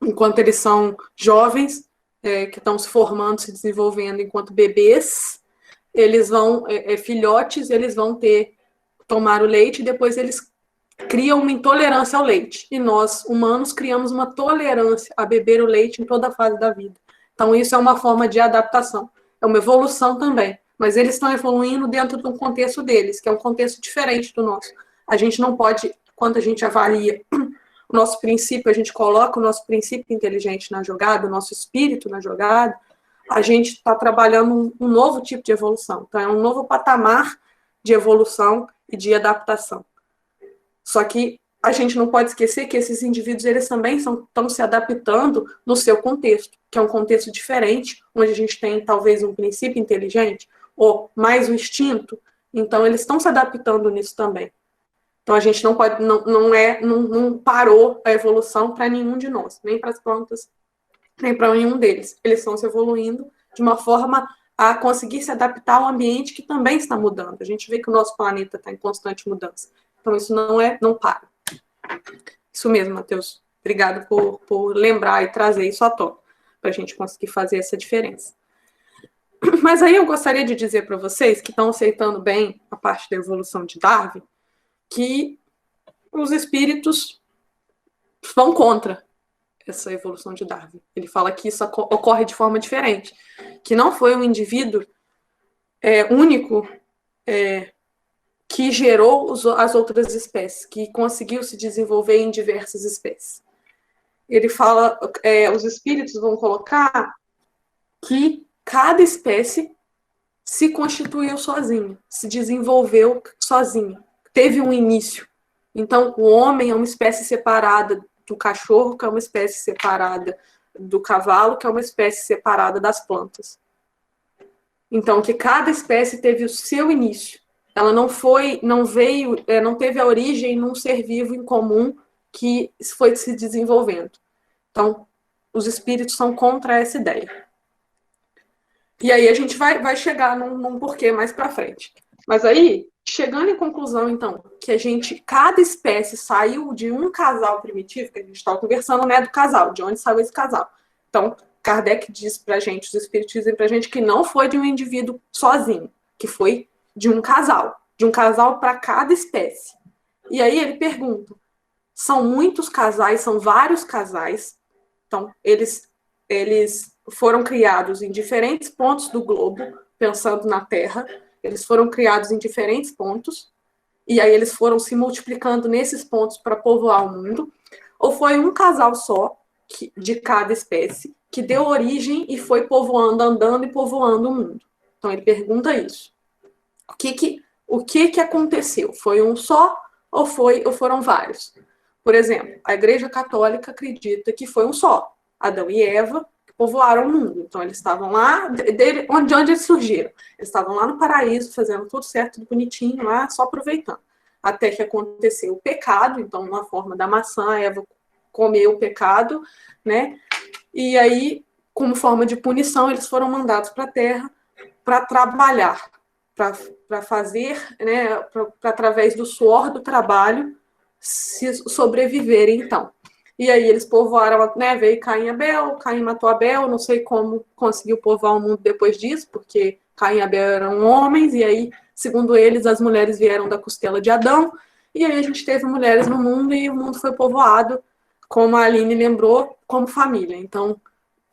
enquanto eles são jovens, que estão se formando, se desenvolvendo enquanto bebês, eles vão, filhotes, eles vão tomar o leite e depois eles criam uma intolerância ao leite. E nós, humanos, criamos uma tolerância a beber o leite em toda a fase da vida. Então, isso é uma forma de adaptação. É uma evolução também. Mas eles estão evoluindo dentro de um contexto deles, que é um contexto diferente do nosso. A gente não pode, quando a gente avalia o nosso princípio, a gente coloca o nosso princípio inteligente na jogada, o nosso espírito na jogada, a gente está trabalhando um novo tipo de evolução. Então, é um novo patamar de evolução e de adaptação. Só que a gente não pode esquecer que esses indivíduos eles também estão se adaptando no seu contexto, que é um contexto diferente, onde a gente tem talvez um princípio inteligente ou mais o instinto. Então, eles estão se adaptando nisso também. Então, a gente não pode, não parou a evolução para nenhum de nós, nem para as plantas, nem para nenhum deles. Eles estão se evoluindo de uma forma a conseguir se adaptar ao ambiente que também está mudando. A gente vê que o nosso planeta está em constante mudança. Então, isso não para. Isso mesmo, Matheus. Obrigado por lembrar e trazer isso à tona, para a gente conseguir fazer essa diferença. Mas aí eu gostaria de dizer para vocês que estão aceitando bem a parte da evolução de Darwin, que os espíritos vão contra essa evolução de Darwin. Ele fala que isso ocorre de forma diferente, que não foi um indivíduo único que gerou as outras espécies, que conseguiu se desenvolver em diversas espécies. Ele fala, os espíritos vão colocar que cada espécie se constituiu sozinha, se desenvolveu sozinha, teve um início. Então, o homem é uma espécie separada do cachorro, que é uma espécie separada do cavalo, que é uma espécie separada das plantas. Então, que cada espécie teve o seu início. Ela não teve a origem num ser vivo em comum que foi se desenvolvendo. Então, os espíritos são contra essa ideia. E aí a gente vai chegar num porquê mais para frente. Mas aí, chegando em conclusão, então, que cada espécie saiu de um casal primitivo, que a gente estava conversando, né, do casal, de onde saiu esse casal. Então, Kardec diz pra gente, os espíritos dizem pra gente que não foi de um indivíduo sozinho, que foi de um casal para cada espécie. E aí ele pergunta, são muitos casais, são vários casais, então eles foram criados em diferentes pontos do globo, pensando na Terra, eles foram criados em diferentes pontos, e aí eles foram se multiplicando nesses pontos para povoar o mundo, ou foi um casal só, de cada espécie, que deu origem e foi povoando, andando e povoando o mundo. Então ele pergunta isso. O que aconteceu? Foi um só ou foram vários? Por exemplo, a Igreja Católica acredita que foi um só, Adão e Eva, que povoaram o mundo. Então, eles estavam lá, de onde eles surgiram? Eles estavam lá no paraíso, fazendo tudo certo, tudo bonitinho lá, só aproveitando. Até que aconteceu o pecado, então, na forma da maçã, a Eva comeu o pecado, né? E aí, como forma de punição, eles foram mandados para a Terra para trabalhar, para fazer, né, para através do suor do trabalho, se sobreviverem, então. E aí eles povoaram, né, veio Caim e Abel, Caim matou Abel, não sei como conseguiu povoar o mundo depois disso, porque Caim e Abel eram homens, e aí, segundo eles, as mulheres vieram da costela de Adão, e aí a gente teve mulheres no mundo, e o mundo foi povoado, como a Aline lembrou, como família. Então,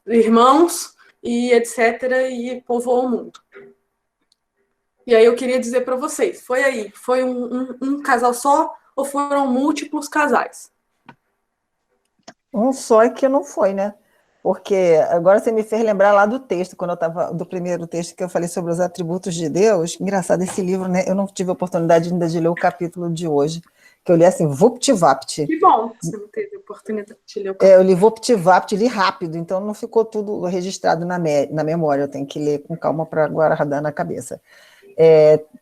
irmãos e etc., e povoou o mundo. E aí eu queria dizer para vocês, foi um casal só ou foram múltiplos casais? Um só é que não foi, né? Porque agora você me fez lembrar lá do texto, quando eu estava, do primeiro texto que eu falei sobre os atributos de Deus. Engraçado, esse livro, né? Eu não tive a oportunidade ainda de ler o capítulo de hoje, que eu li assim, vupt-vapt. Que bom que você não teve a oportunidade de ler o capítulo. Eu li vupt-vapt, li rápido, então não ficou tudo registrado na memória, eu tenho que ler com calma para guardar na cabeça.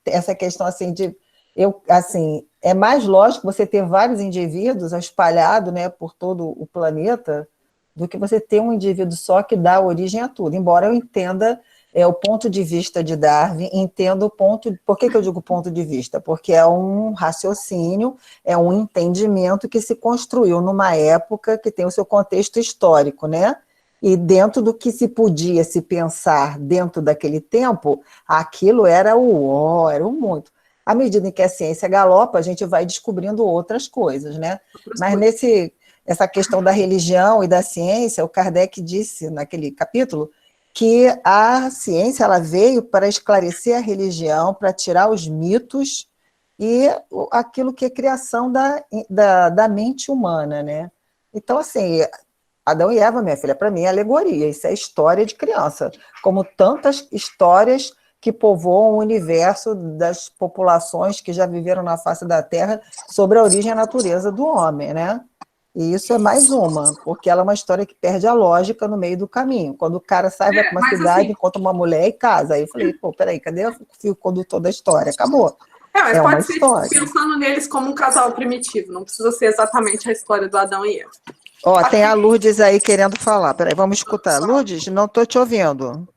Essa questão assim assim, é mais lógico você ter vários indivíduos espalhados, né, por todo o planeta, do que você ter um indivíduo só que dá origem a tudo. Embora eu entenda o ponto de vista de Darwin, entendo o ponto... Por que eu digo ponto de vista? Porque é um raciocínio, é um entendimento que se construiu numa época que tem o seu contexto histórico, né? E dentro do que se podia se pensar dentro daquele tempo, aquilo era era o muito. À medida em que a ciência galopa, a gente vai descobrindo outras coisas, né? Mas essa questão da religião e da ciência, o Kardec disse naquele capítulo que a ciência ela veio para esclarecer a religião, para tirar os mitos e aquilo que é criação da mente humana, né? Então, assim, Adão e Eva, minha filha, para mim é alegoria, isso é história de criança, como tantas histórias que povoam o universo das populações que já viveram na face da Terra sobre a origem e a natureza do homem, né? E isso é mais uma, porque ela é uma história que perde a lógica no meio do caminho. Quando o cara sai, vai para uma cidade, assim, encontra uma mulher e casa. Aí eu falei, pô, peraí, cadê o fio condutor da história? Acabou. Mas uma pode ser história. pensando neles como um casal primitivo, não precisa ser exatamente a história do Adão e Eva. Ó, tem a Lourdes aí querendo falar. Peraí, vamos escutar. Lourdes, não estou te ouvindo.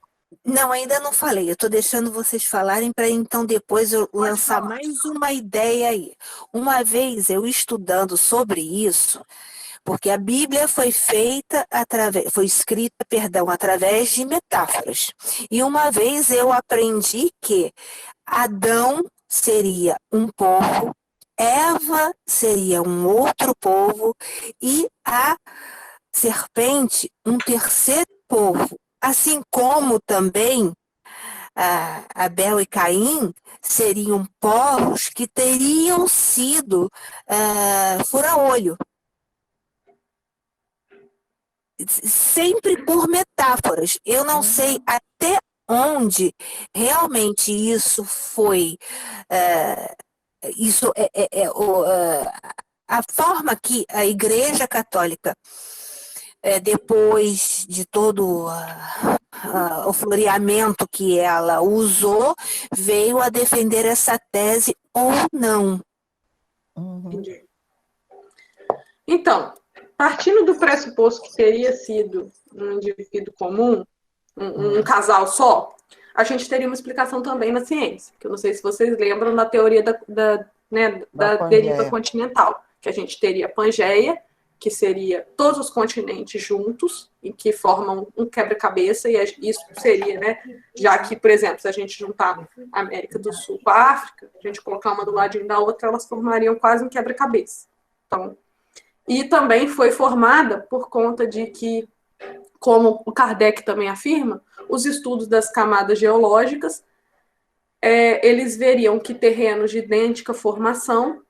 Não, ainda não falei. Eu estou deixando vocês falarem para então depois eu lançar mais uma ideia aí. Uma vez eu estudando sobre isso, porque a Bíblia foi escrita, através de metáforas. E uma vez eu aprendi que Adão seria um povo, Eva seria um outro povo e a serpente um terceiro povo. Assim como também Abel e Caim seriam povos que teriam sido fura-olho. Sempre por metáforas. Eu não sei até onde realmente isso foi... a forma que a Igreja Católica, depois de todo o floreamento que ela usou, veio a defender essa tese ou não. Entendi. Então, partindo do pressuposto que teria sido um indivíduo comum, um casal só, a gente teria uma explicação também na ciência, que eu não sei se vocês lembram da teoria da deriva continental, que a gente teria a Pangeia, que seria todos os continentes juntos, e que formam um quebra-cabeça, e isso seria, né, já que, por exemplo, se a gente juntar a América do Sul com a África, a gente colocar uma do ladinho da outra, elas formariam quase um quebra-cabeça. Então, e também foi formada por conta de que, como o Kardec também afirma, os estudos das camadas geológicas, eles veriam que terrenos de idêntica formação,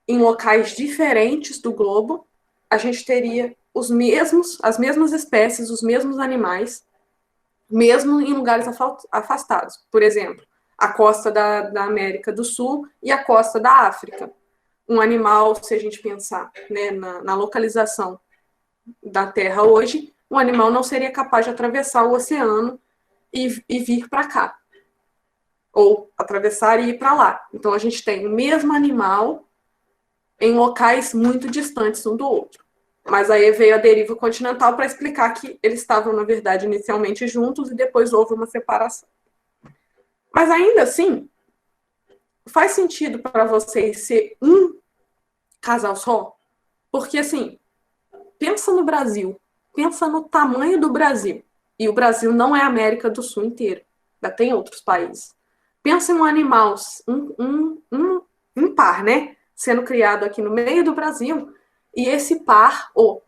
em locais diferentes do globo, a gente teria as mesmas espécies, os mesmos animais, mesmo em lugares afastados. Por exemplo, a costa da América do Sul e a costa da África. um animal, se a gente pensar, né, na localização da Terra hoje, um animal não seria capaz de atravessar o oceano e vir para cá, ou atravessar e ir para lá. Então a gente tem o mesmo animal em locais muito distantes um do outro. Mas aí veio a deriva continental para explicar que eles estavam, na verdade, inicialmente juntos e depois houve uma separação. Mas ainda assim, faz sentido para vocês ser um casal só? Porque, assim, pensa no Brasil, pensa no tamanho do Brasil. E o Brasil não é a América do Sul inteira, ainda tem outros países. Pensa em um animal, um par, né? Sendo criado aqui no meio do Brasil, e esse par, ou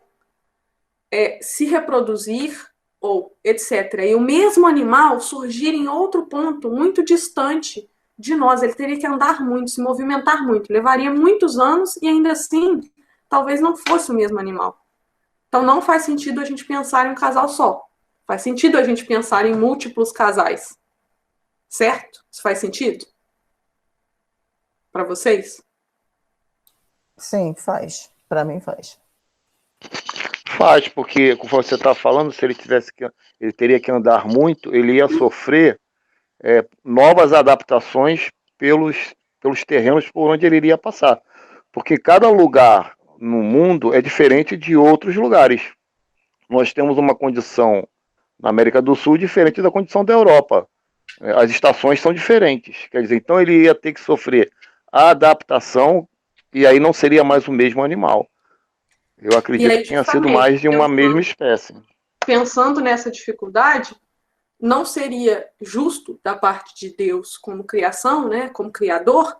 se reproduzir, ou etc. E o mesmo animal surgir em outro ponto, muito distante de nós. Ele teria que andar muito, se movimentar muito. Levaria muitos anos e ainda assim, talvez não fosse o mesmo animal. Então não faz sentido a gente pensar em um casal só. Faz sentido a gente pensar em múltiplos casais. Certo? Isso faz sentido? Para vocês? Sim, faz. Para mim faz. Faz, porque, como você está falando, se ele teria que andar muito, ele ia sofrer novas adaptações pelos terrenos por onde ele iria passar. Porque cada lugar no mundo é diferente de outros lugares. Nós temos uma condição na América do Sul diferente da condição da Europa. As estações são diferentes. Quer dizer, então ele ia ter que sofrer a adaptação e aí não seria mais o mesmo animal. Eu acredito aí, que tenha sido mais de uma mesma espécie. Pensando nessa dificuldade, não seria justo da parte de Deus como criação, né, como criador,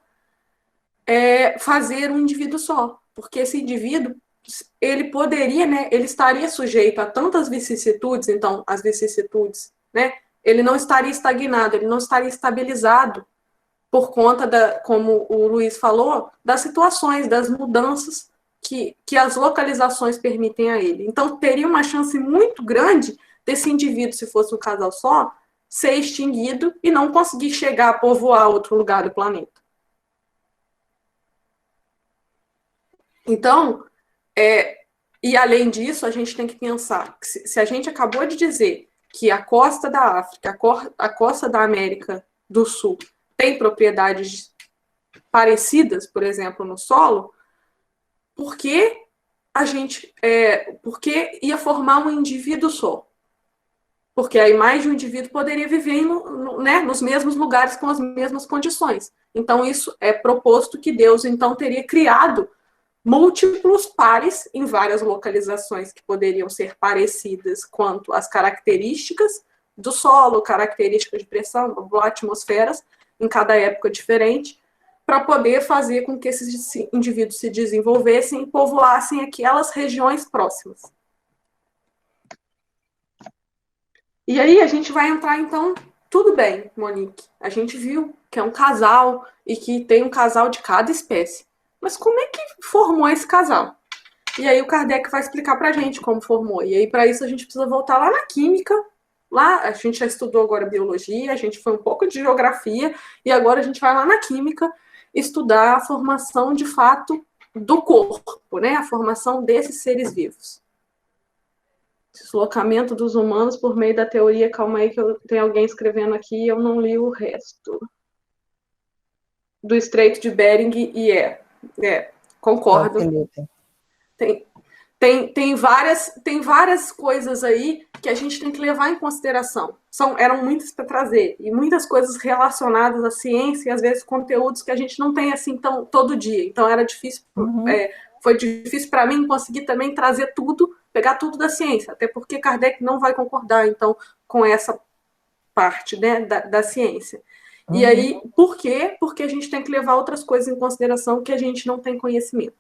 fazer um indivíduo só. Porque esse indivíduo, ele poderia, né, ele estaria sujeito a tantas vicissitudes, então as vicissitudes, né, ele não estaria estagnado, ele não estaria estabilizado por conta como o Luiz falou, das situações, das mudanças que as localizações permitem a ele. Então, teria uma chance muito grande desse indivíduo, se fosse um casal só, ser extinguido e não conseguir chegar a povoar outro lugar do planeta. Então, e além disso, a gente tem que pensar que se a gente acabou de dizer que a costa da África, a costa da América do Sul tem propriedades parecidas, por exemplo, no solo, porque porque ia formar um indivíduo só. Porque aí mais de um indivíduo poderia viver nos mesmos lugares com as mesmas condições. Então, isso é proposto que Deus, então, teria criado múltiplos pares em várias localizações que poderiam ser parecidas quanto às características do solo, características de pressão, atmosferas, em cada época diferente, para poder fazer com que esses indivíduos se desenvolvessem e povoassem aquelas regiões próximas. E aí a gente vai entrar, então, tudo bem, Monique, a gente viu que é um casal e que tem um casal de cada espécie. Mas como é que formou esse casal? E aí o Kardec vai explicar para a gente como formou. E aí, para isso, a gente precisa voltar lá na química. Lá, a gente já estudou agora biologia, a gente foi um pouco de geografia, e agora a gente vai lá na química estudar a formação, de fato, do corpo, né? A formação desses seres vivos. Deslocamento dos humanos por meio da teoria. Calma aí, que tem alguém escrevendo aqui e eu não li o resto. Do Estreito de Bering e concordo. Tem várias coisas aí que a gente tem que levar em consideração. Eram muitas para trazer, e muitas coisas relacionadas à ciência, e às vezes conteúdos que a gente não tem assim todo dia. Então era difícil, foi difícil para mim conseguir também trazer tudo, pegar tudo da ciência, até porque Kardec não vai concordar, então, com essa parte, né, da ciência. E aí, por quê? Porque a gente tem que levar outras coisas em consideração que a gente não tem conhecimento.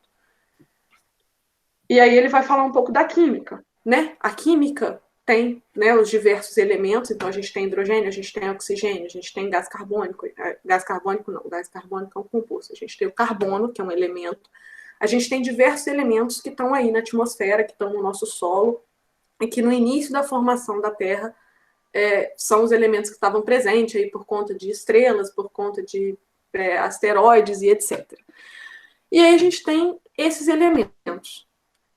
E aí ele vai falar um pouco da química, né? A química tem, né, os diversos elementos, então a gente tem hidrogênio, a gente tem oxigênio, a gente tem gás carbônico. Gás carbônico é um composto. A gente tem o carbono, que é um elemento. A gente tem diversos elementos que estão aí na atmosfera, que estão no nosso solo, e que no início da formação da Terra são os elementos que estavam presentes aí por conta de estrelas, por conta de asteroides e etc. E aí a gente tem esses elementos.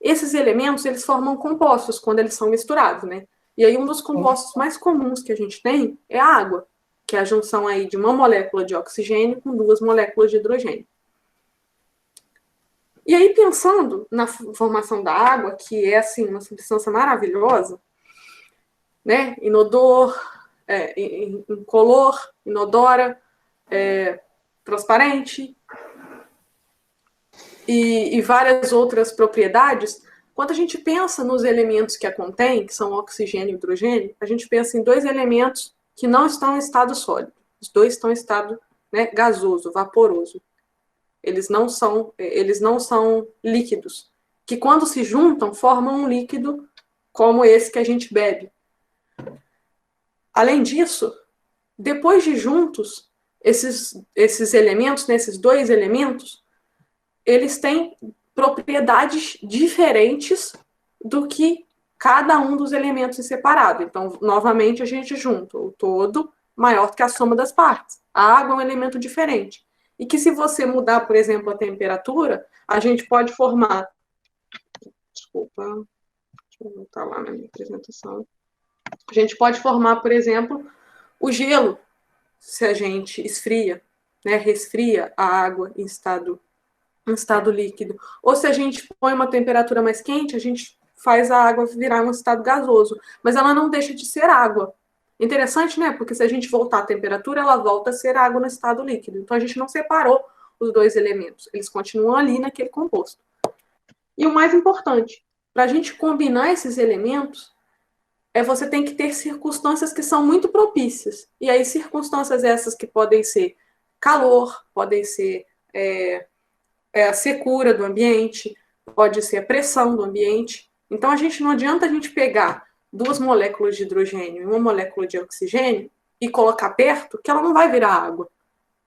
Esses elementos, eles formam compostos quando eles são misturados, né? E aí um dos compostos mais comuns que a gente tem é a água, que é a junção aí de uma molécula de oxigênio com 2 moléculas de hidrogênio. E aí, pensando na formação da água, que é, assim, uma substância maravilhosa, né? Inodor, incolor, inodora, transparente, e várias outras propriedades, quando a gente pensa nos elementos que a contém, que são oxigênio e hidrogênio, a gente pensa em 2 elementos que não estão em estado sólido. Os 2 estão em estado, né, gasoso, vaporoso. Eles não são líquidos, que quando se juntam, formam um líquido como esse que a gente bebe. Além disso, depois de juntos, esses elementos, né, esses 2 elementos, eles têm propriedades diferentes do que cada um dos elementos em separado. Então, novamente, a gente junta o todo maior que a soma das partes. A água é um elemento diferente. E que se você mudar, por exemplo, a temperatura, a gente pode formar... Desculpa, deixa eu voltar lá na minha apresentação. A gente pode formar, por exemplo, o gelo, se a gente esfria, né, resfria a água em estado líquido. Ou se a gente põe uma temperatura mais quente, a gente faz a água virar um estado gasoso. Mas ela não deixa de ser água. Interessante, né? Porque se a gente voltar a temperatura, ela volta a ser água no estado líquido. Então, a gente não separou os 2 elementos. Eles continuam ali naquele composto. E o mais importante, para a gente combinar esses elementos, você tem que ter circunstâncias que são muito propícias. E aí, circunstâncias essas que podem ser calor, podem ser a secura do ambiente, pode ser a pressão do ambiente. Então, não adianta a gente pegar 2 moléculas de hidrogênio e 1 molécula de oxigênio e colocar perto, que ela não vai virar água.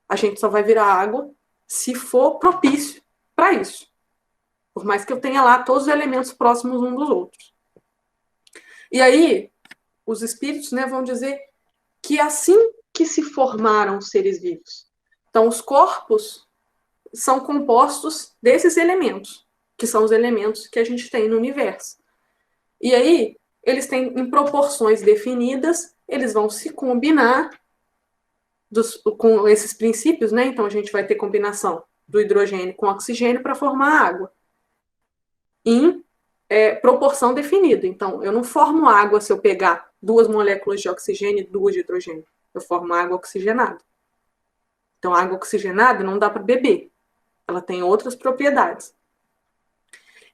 A gente só vai virar água se for propício para isso. Por mais que eu tenha lá todos os elementos próximos uns dos outros. E aí, os espíritos, né, vão dizer que é assim que se formaram os seres vivos. Então, os corpos são compostos desses elementos, que são os elementos que a gente tem no universo. E aí, eles têm em proporções definidas, eles vão se combinar com esses princípios, né? Então, a gente vai ter combinação do hidrogênio com oxigênio para formar água. Em proporção definida. Então, eu não formo água se eu pegar 2 moléculas de oxigênio e 2 de hidrogênio. Eu formo água oxigenada. Então, a água oxigenada não dá para beber. Ela tem outras propriedades.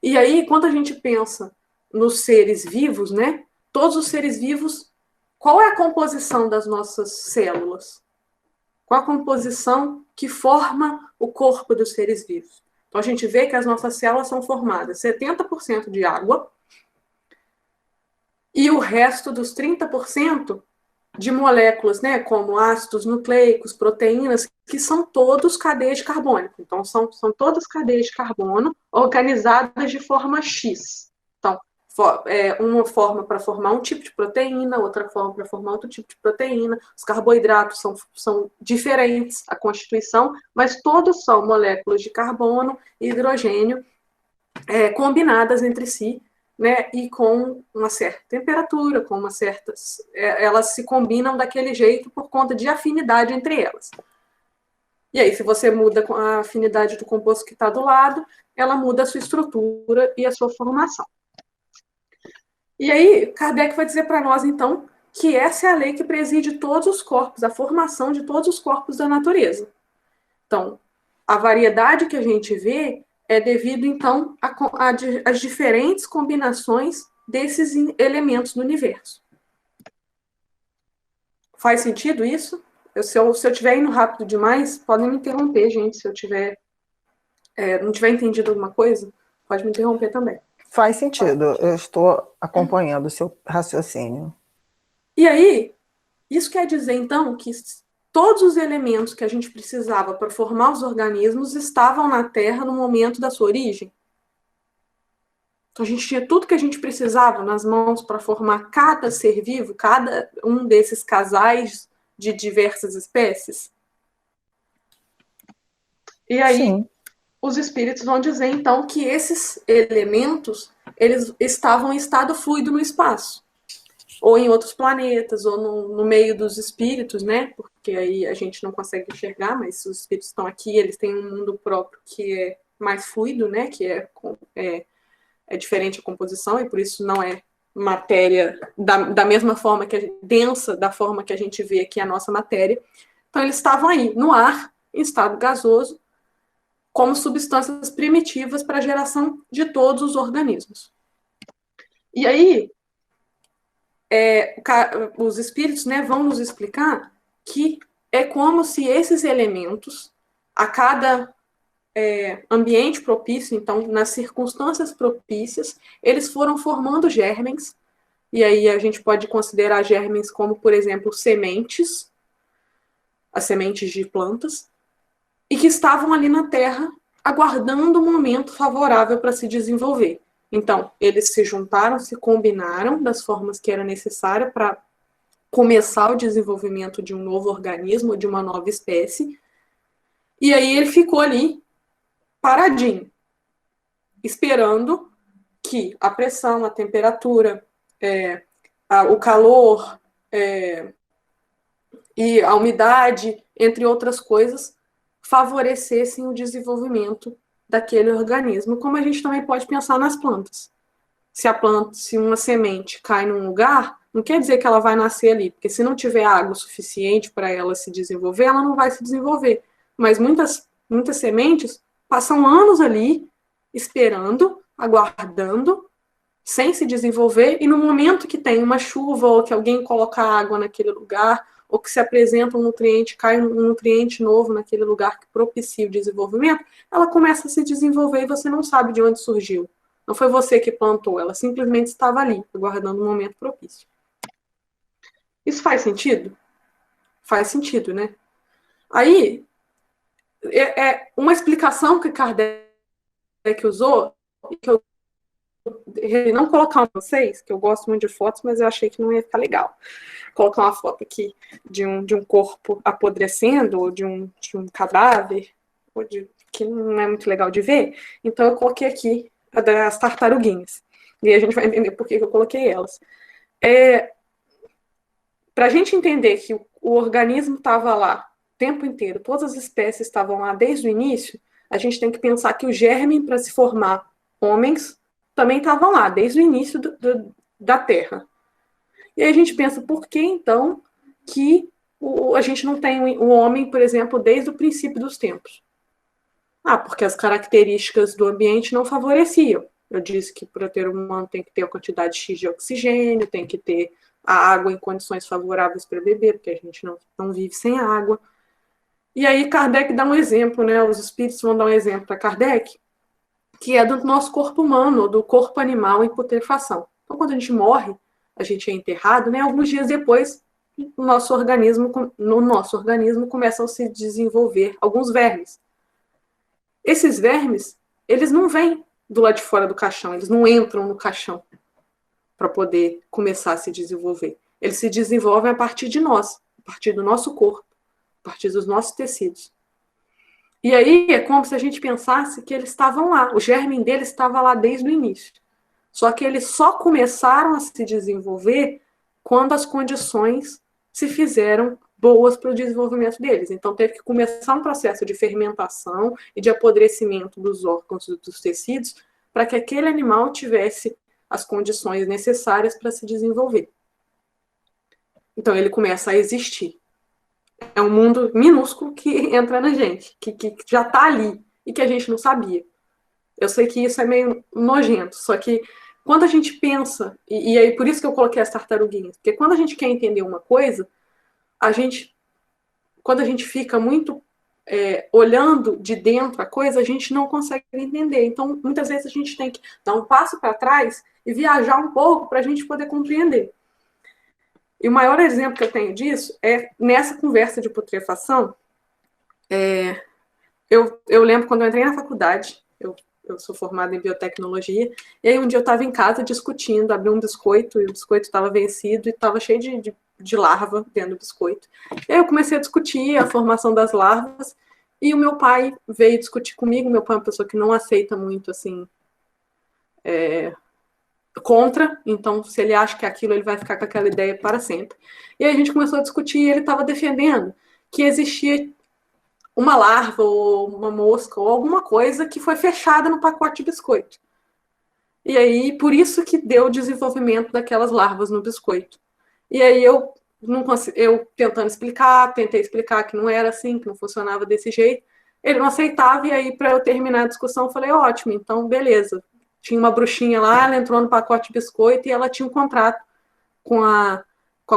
E aí, quando a gente pensa nos seres vivos, né? Todos os seres vivos, qual é a composição das nossas células? Qual a composição que forma o corpo dos seres vivos? Então, a gente vê que as nossas células são formadas 70% de água e o resto dos 30% de moléculas, né, como ácidos nucleicos, proteínas, que são todos cadeias de carbono. Então, são todas cadeias de carbono organizadas de forma X. Então, uma forma para formar um tipo de proteína, outra forma para formar outro tipo de proteína. Os carboidratos são diferentes, a constituição, mas todos são moléculas de carbono e hidrogênio combinadas entre si, né, e com uma certa temperatura, com uma certa... elas se combinam daquele jeito por conta de afinidade entre elas. E aí, se você muda a afinidade do composto que está do lado, ela muda a sua estrutura e a sua formação. E aí, Kardec vai dizer para nós, então, que essa é a lei que preside todos os corpos, a formação de todos os corpos da natureza. Então, a variedade que a gente vê é devido, então, às diferentes combinações desses elementos no universo. Faz sentido isso? Se eu estiver indo rápido demais, podem me interromper, gente, se eu não tiver entendido alguma coisa, pode me interromper também. Faz sentido, eu estou acompanhando o seu raciocínio. E aí, isso quer dizer, então, que todos os elementos que a gente precisava para formar os organismos estavam na Terra no momento da sua origem. Então, a gente tinha tudo que a gente precisava nas mãos para formar cada ser vivo, cada um desses casais de diversas espécies. E aí, Sim. os espíritos vão dizer, então, que esses elementos, eles estavam em estado fluido no espaço, ou em outros planetas, ou no meio dos espíritos, né? Porque aí a gente não consegue enxergar, mas se os espíritos estão aqui, eles têm um mundo próprio que é mais fluido, né? Que é diferente a composição, e por isso não é matéria da mesma forma que densa, da forma que a gente vê aqui a nossa matéria. Então, eles estavam aí, no ar, em estado gasoso, como substâncias primitivas para a geração de todos os organismos. E aí, os espíritos, né, vão nos explicar que é como se esses elementos, a cada ambiente propício, então, nas circunstâncias propícias, eles foram formando germens, e aí a gente pode considerar germens como, por exemplo, sementes, as sementes de plantas, e que estavam ali na Terra aguardando um momento favorável para se desenvolver. Então, eles se juntaram, se combinaram das formas que era necessária para começar o desenvolvimento de um novo organismo, de uma nova espécie, e aí ele ficou ali paradinho, esperando que a pressão, a temperatura, o calor e a umidade, entre outras coisas, favorecessem o desenvolvimento daquele organismo, como a gente também pode pensar nas plantas. Se uma semente cai num lugar, não quer dizer que ela vai nascer ali, porque se não tiver água suficiente para ela se desenvolver, ela não vai se desenvolver. Mas muitas sementes passam anos ali, esperando, aguardando, sem se desenvolver, e no momento que tem uma chuva, ou que alguém coloca água naquele lugar, ou que se apresenta um nutriente, cai um nutriente novo naquele lugar que propicia o desenvolvimento, ela começa a se desenvolver e você não sabe de onde surgiu. Não foi você que plantou, ela simplesmente estava ali, aguardando um momento propício. Isso faz sentido? Faz sentido, né? Aí, uma explicação que Kardec usou, que eu não colocar para vocês, que eu gosto muito de fotos, mas eu achei que não ia ficar legal. Colocar uma foto aqui de um corpo apodrecendo, ou de um cadáver, que não é muito legal de ver. Então eu coloquei aqui a das tartaruguinhas. E a gente vai entender por que eu coloquei elas. Para a gente entender que o organismo estava lá o tempo inteiro, todas as espécies estavam lá desde o início, a gente tem que pensar que o germe para se formar homens também estavam lá, desde o início da Terra. E aí a gente pensa, por que então que a gente não tem o homem, por exemplo, desde o princípio dos tempos? Porque as características do ambiente não favoreciam. Eu disse que para ter humano tem que ter a quantidade X de oxigênio, tem que ter a água em condições favoráveis para beber, porque a gente não vive sem água. E aí Kardec dá um exemplo, né? Os espíritos vão dar um exemplo para Kardec, que é do nosso corpo humano, do corpo animal em putrefação. Então, quando a gente morre, a gente é enterrado, né? Alguns dias depois, no nosso organismo começam a se desenvolver alguns vermes. Esses vermes, eles não vêm do lado de fora do caixão, eles não entram no caixão para poder começar a se desenvolver. Eles se desenvolvem a partir de nós, a partir do nosso corpo, a partir dos nossos tecidos. E aí é como se a gente pensasse que eles estavam lá, o germe deles estava lá desde o início. Só que eles só começaram a se desenvolver quando as condições se fizeram boas para o desenvolvimento deles. Então teve que começar um processo de fermentação e de apodrecimento dos órgãos dos tecidos para que aquele animal tivesse as condições necessárias para se desenvolver. Então ele começa a existir. É um mundo minúsculo que entra na gente, que já está ali e que a gente não sabia. Eu sei que isso é meio nojento, só que quando a gente pensa, e aí por isso que eu coloquei as tartaruguinhas, porque quando a gente quer entender uma coisa, quando a gente fica muito olhando de dentro a coisa, a gente não consegue entender. Então, muitas vezes a gente tem que dar um passo para trás e viajar um pouco para a gente poder compreender. E o maior exemplo que eu tenho disso é nessa conversa de putrefação. Eu lembro quando eu entrei na faculdade, eu sou formada em biotecnologia, e aí um dia eu estava em casa discutindo, abri um biscoito, e o biscoito estava vencido, e estava cheio de larva dentro do biscoito. E aí eu comecei a discutir a formação das larvas, E o meu pai veio discutir comigo. Meu pai é uma pessoa que não aceita muito, assim, contra. Então, se ele acha que é aquilo, ele vai ficar com aquela ideia para sempre. E aí a gente começou a discutir e ele estava defendendo que existia uma larva ou uma mosca ou alguma coisa que foi fechada no pacote de biscoito. E aí, por isso que deu o desenvolvimento daquelas larvas no biscoito. E aí eu tentando explicar, tentei explicar que não era assim, que não funcionava desse jeito. Ele não aceitava, e aí, para eu terminar a discussão, eu falei, ótimo, então, beleza. Tinha uma bruxinha lá, ela entrou no pacote de biscoito e ela tinha um contrato com a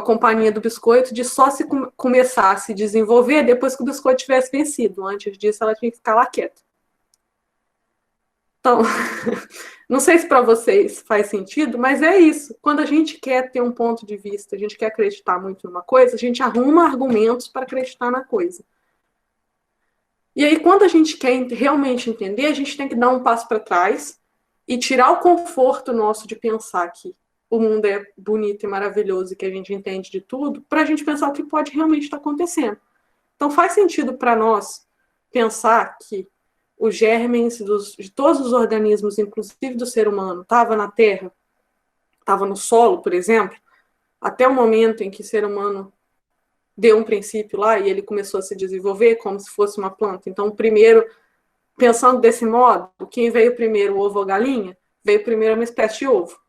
companhia do biscoito de só se começar a se desenvolver depois que o biscoito tivesse vencido. Antes disso, ela tinha que ficar lá quieta. Então, não sei se para vocês faz sentido, mas é isso. Quando a gente quer ter um ponto de vista, a gente quer acreditar muito numa coisa, a gente arruma argumentos para acreditar na coisa. E aí, quando a gente quer realmente entender, a gente tem que dar um passo para trás e tirar o conforto nosso de pensar que o mundo é bonito e maravilhoso e que a gente entende de tudo, para a gente pensar o que pode realmente estar acontecendo. Então, faz sentido para nós pensar que os germes de todos os organismos, inclusive do ser humano, estava na Terra, estava no solo, por exemplo, até o momento em que o ser humano deu um princípio lá e ele começou a se desenvolver como se fosse uma planta. Então, primeiro, pensando desse modo, quem veio primeiro, o ovo ou a galinha? Veio primeiro uma espécie de ovo,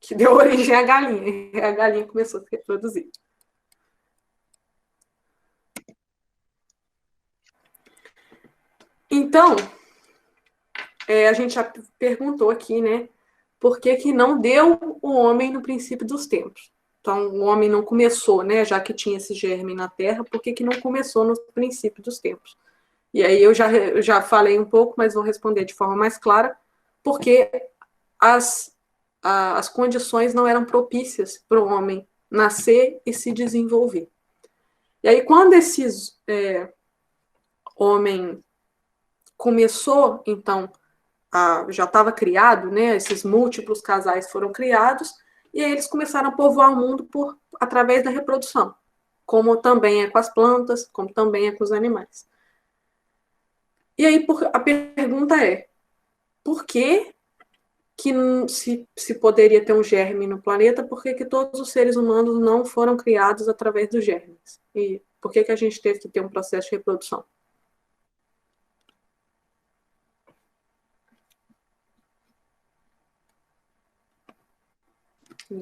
que deu origem à galinha, e a galinha começou a se reproduzir. Então, a gente já perguntou aqui, né, por que não deu o homem no princípio dos tempos? Então, o homem não começou, né, já que tinha esse germe na Terra, por que não começou no princípio dos tempos? E aí eu já falei um pouco, mas vou responder de forma mais clara, porque as condições não eram propícias para o homem nascer e se desenvolver. E aí, quando esses homem começou, então, já estava criado, né? Esses múltiplos casais foram criados, e aí eles começaram a povoar o mundo através da reprodução, como também é com as plantas, como também é com os animais. E aí a pergunta é, por que se poderia ter um germe no planeta, por que todos os seres humanos não foram criados através dos germes? E por que a gente teve que ter um processo de reprodução?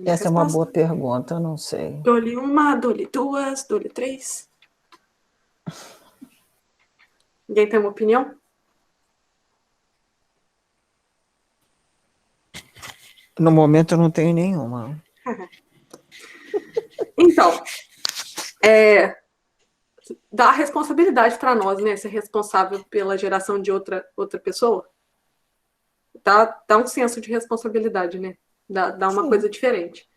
Essa é uma boa pergunta, eu não sei. Dou-lhe uma, dou-lhe duas, dou-lhe três. Ninguém tem uma opinião? No momento eu não tenho nenhuma. Então, dá a responsabilidade para nós, né? Ser responsável pela geração de outra pessoa. Dá um senso de responsabilidade, né? Dá uma coisa diferente.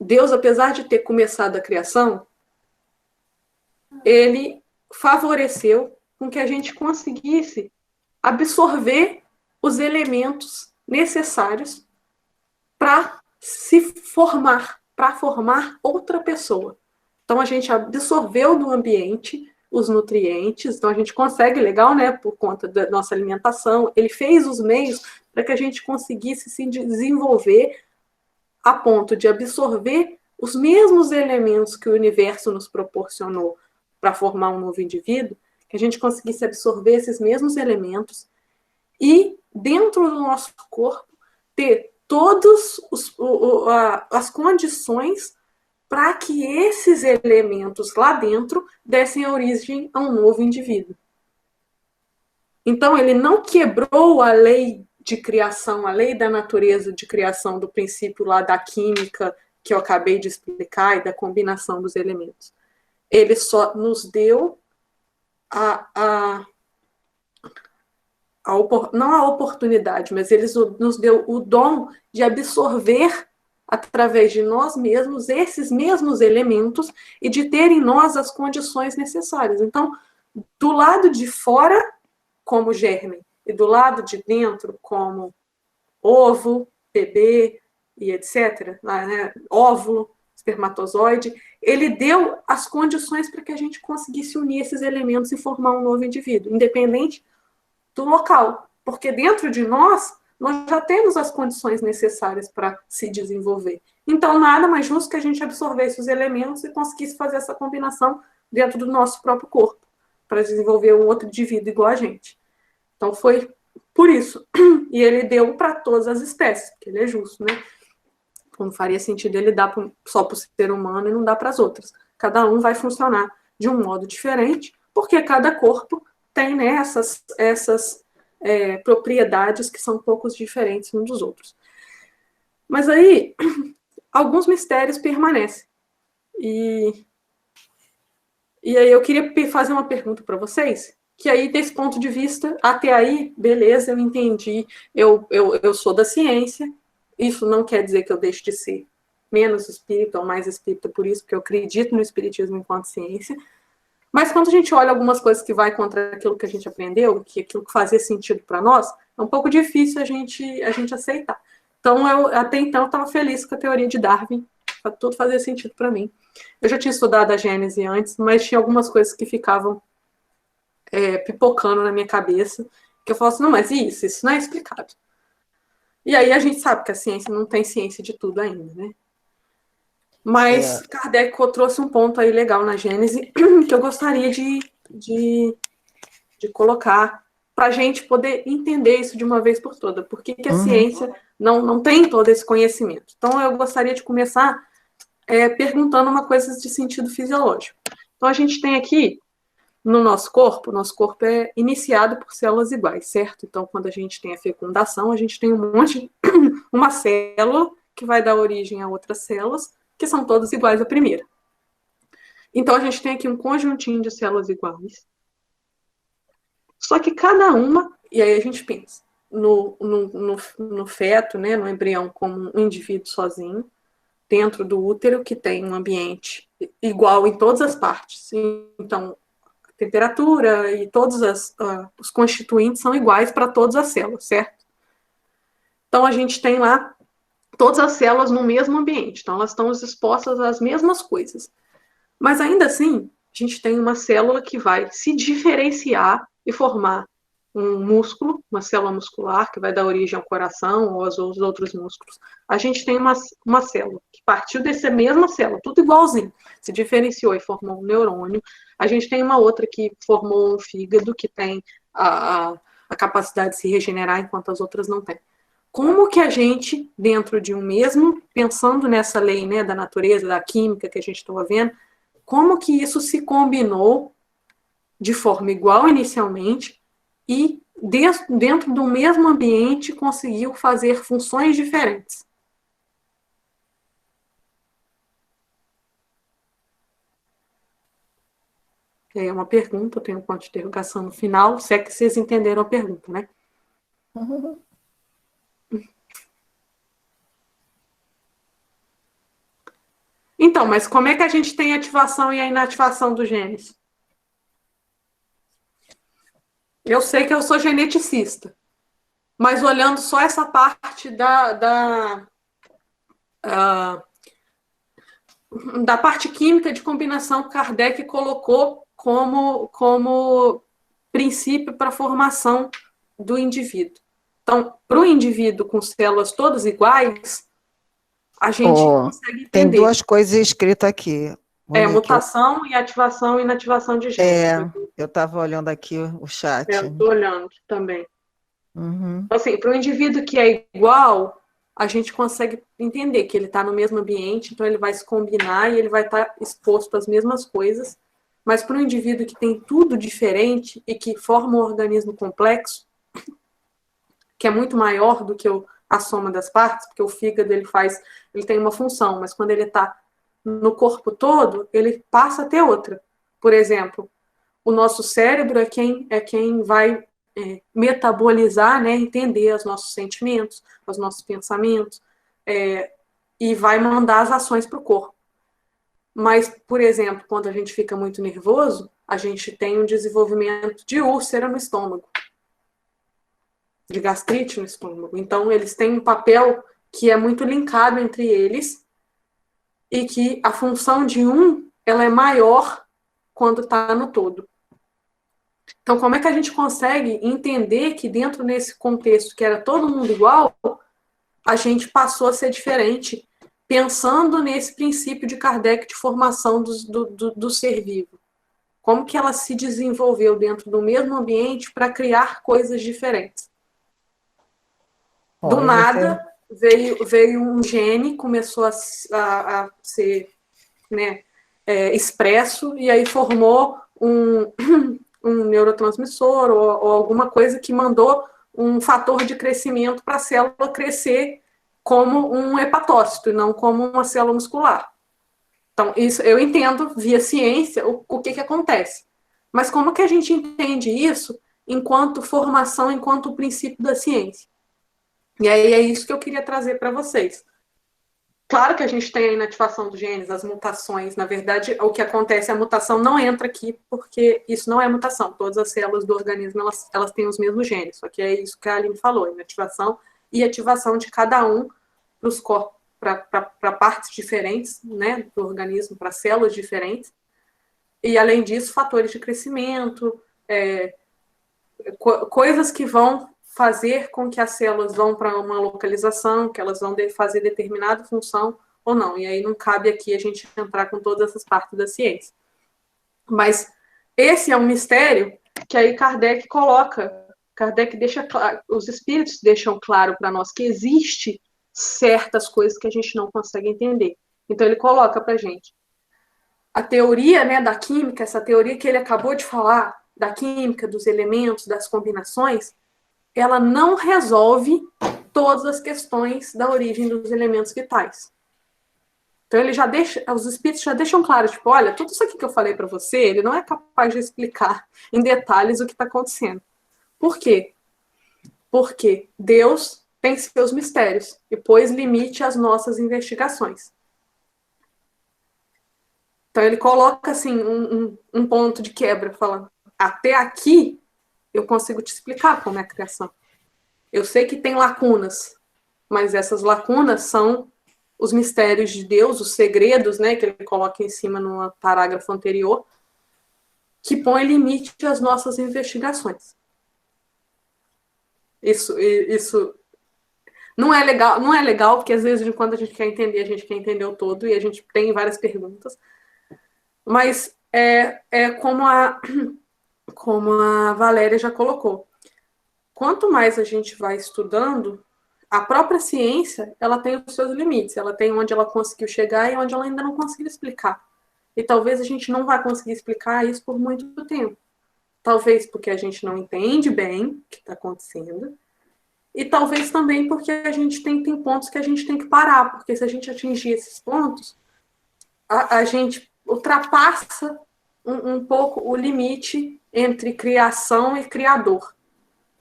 Deus, apesar de ter começado a criação, ele favoreceu com que a gente conseguisse absorver os elementos necessários para se formar, para formar outra pessoa. Então, a gente absorveu do ambiente os nutrientes, então a gente consegue, legal, né, por conta da nossa alimentação, ele fez os meios para que a gente conseguisse se desenvolver a ponto de absorver os mesmos elementos que o universo nos proporcionou para formar um novo indivíduo, que a gente conseguisse absorver esses mesmos elementos e, dentro do nosso corpo, ter todas as condições para que esses elementos lá dentro dessem origem a um novo indivíduo. Então, ele não quebrou a lei de criação, a lei da natureza de criação, do princípio lá da química que eu acabei de explicar e da combinação dos elementos. Ele só nos deu não a oportunidade, mas ele nos deu o dom de absorver através de nós mesmos esses mesmos elementos e de ter em nós as condições necessárias. Então, do lado de fora, como germe, e do lado de dentro, como ovo, bebê e etc., né? Óvulo, espermatozoide, ele deu as condições para que a gente conseguisse unir esses elementos e formar um novo indivíduo, independente do local. Porque dentro de nós já temos as condições necessárias para se desenvolver. Então, nada mais justo que a gente absorvesse os elementos e conseguisse fazer essa combinação dentro do nosso próprio corpo, para desenvolver um outro indivíduo igual a gente. Então, foi por isso. E ele deu para todas as espécies, porque ele é justo, né? Como faria sentido ele dar só para o ser humano e não dar para as outras. Cada um vai funcionar de um modo diferente, porque cada corpo tem, né, essas propriedades que são um pouco diferentes uns dos outros. Mas aí, alguns mistérios permanecem. E aí eu queria fazer uma pergunta para vocês, que aí, desse ponto de vista, até aí, beleza, eu entendi, eu sou da ciência, isso não quer dizer que eu deixe de ser menos espírita ou mais espírita por isso, porque eu acredito no espiritismo enquanto ciência. Mas quando a gente olha algumas coisas que vai contra aquilo que a gente aprendeu, que aquilo que fazia sentido para nós, é um pouco difícil a gente aceitar. Então, até então, eu estava feliz com a teoria de Darwin, para tudo fazer sentido para mim. Eu já tinha estudado a Gênese antes, mas tinha algumas coisas que ficavam pipocando na minha cabeça, que eu falava assim, não, mas isso? Isso não é explicado. E aí a gente sabe que a ciência não tem ciência de tudo ainda, né? Mas Kardec trouxe um ponto aí legal na Gênese que eu gostaria de colocar para a gente poder entender isso de uma vez por todas. Por que a ciência não tem todo esse conhecimento? Então, eu gostaria de começar perguntando uma coisa de sentido fisiológico. Então, a gente tem aqui, no nosso corpo é iniciado por células iguais, certo? Então, quando a gente tem a fecundação, a gente tem uma célula que vai dar origem a outras células, que são todas iguais à primeira. Então, a gente tem aqui um conjuntinho de células iguais. Só que cada uma, e aí a gente pensa no feto, né, no embrião, como um indivíduo sozinho, dentro do útero, que tem um ambiente igual em todas as partes. Então, a temperatura e todos os constituintes são iguais para todas as células, certo? Então, a gente tem lá todas as células no mesmo ambiente, então elas estão expostas às mesmas coisas. Mas ainda assim, a gente tem uma célula que vai se diferenciar e formar um músculo, uma célula muscular, que vai dar origem ao coração ou aos outros músculos. A gente tem uma célula que partiu dessa mesma célula, tudo igualzinho, se diferenciou e formou um neurônio. A gente tem uma outra que formou um fígado, que tem a capacidade de se regenerar, enquanto as outras não têm. Como que a gente, dentro de um mesmo, pensando nessa lei, né, da natureza, da química que a gente estava vendo, como que isso se combinou de forma igual inicialmente e dentro do mesmo ambiente conseguiu fazer funções diferentes? É uma pergunta, eu tenho um ponto de interrogação no final, se é que vocês entenderam a pergunta, né? Então, mas como é que a gente tem a ativação e a inativação dos genes? Eu sei que eu sou geneticista, mas olhando só essa parte da parte química de combinação que Kardec colocou como princípio para a formação do indivíduo. Então, para o indivíduo com células todas iguais, a gente consegue entender. Tem duas coisas escritas aqui. Monique. Mutação e ativação e inativação de genes. Eu estava olhando aqui o chat. Eu estou olhando também. Então, assim, para o indivíduo que é igual, a gente consegue entender que ele está no mesmo ambiente, então ele vai se combinar e ele vai estar exposto às mesmas coisas. Mas para um indivíduo que tem tudo diferente e que forma um organismo complexo, que é muito maior do que a soma das partes, porque o fígado ele tem uma função, mas quando ele está no corpo todo, ele passa a ter outra. Por exemplo, o nosso cérebro é quem vai metabolizar, né, entender os nossos sentimentos, os nossos pensamentos, e vai mandar as ações para o corpo. Mas, por exemplo, quando a gente fica muito nervoso, a gente tem um desenvolvimento de úlcera no estômago, de gastrite no estômago. Então, eles têm um papel que é muito linkado entre eles e que a função de um ela é maior quando está no todo. Então, como é que a gente consegue entender que dentro desse contexto que era todo mundo igual, a gente passou a ser diferente, pensando nesse princípio de Kardec de formação do ser vivo? Como que ela se desenvolveu dentro do mesmo ambiente para criar coisas diferentes? Do nada, veio um gene, começou a ser, né, expresso, e aí formou um neurotransmissor ou alguma coisa que mandou um fator de crescimento para a célula crescer como um hepatócito e não como uma célula muscular. Então, isso eu entendo via ciência o que acontece. Mas como que a gente entende isso enquanto formação, enquanto princípio da ciência? E aí é isso que eu queria trazer para vocês. Claro que a gente tem a inativação dos genes, as mutações. Na verdade, o que acontece, a mutação não entra aqui, porque isso não é mutação. Todas as células do organismo, elas têm os mesmos genes. Só que é isso que a Aline falou, inativação e ativação de cada um para os corpos, para partes diferentes, né, do organismo, para células diferentes. E, além disso, fatores de crescimento, coisas que vão fazer com que as células vão para uma localização, que elas vão fazer determinada função ou não. E aí não cabe aqui a gente entrar com todas essas partes da ciência. Mas esse é um mistério que aí Kardec coloca. Kardec deixa claro, os espíritos deixam claro para nós que existe certas coisas que a gente não consegue entender. Então ele coloca para a gente. A teoria, né, da química, essa teoria que ele acabou de falar, da química, dos elementos, das combinações, ela não resolve todas as questões da origem dos elementos vitais. Então ele já deixa, os espíritos já deixam claro, tipo, olha, tudo isso aqui que eu falei para você, ele não é capaz de explicar em detalhes o que está acontecendo. Por quê? Porque Deus tem seus mistérios e pôs limite às nossas investigações. Então ele coloca assim um ponto de quebra, falando, até aqui eu consigo te explicar como é a criação. Eu sei que tem lacunas, mas essas lacunas são os mistérios de Deus, os segredos, né, que ele coloca em cima no parágrafo anterior, que põe limite às nossas investigações. Isso não é legal, porque às vezes quando a gente quer entender o todo e a gente tem várias perguntas, mas é como a Valéria já colocou. Quanto mais a gente vai estudando, a própria ciência, ela tem os seus limites, ela tem onde ela conseguiu chegar e onde ela ainda não conseguiu explicar. E talvez a gente não vai conseguir explicar isso por muito tempo. Talvez porque a gente não entende bem o que está acontecendo, e talvez também porque a gente tem pontos que a gente tem que parar, porque se a gente atingir esses pontos, a gente ultrapassa um pouco o limite entre criação e criador.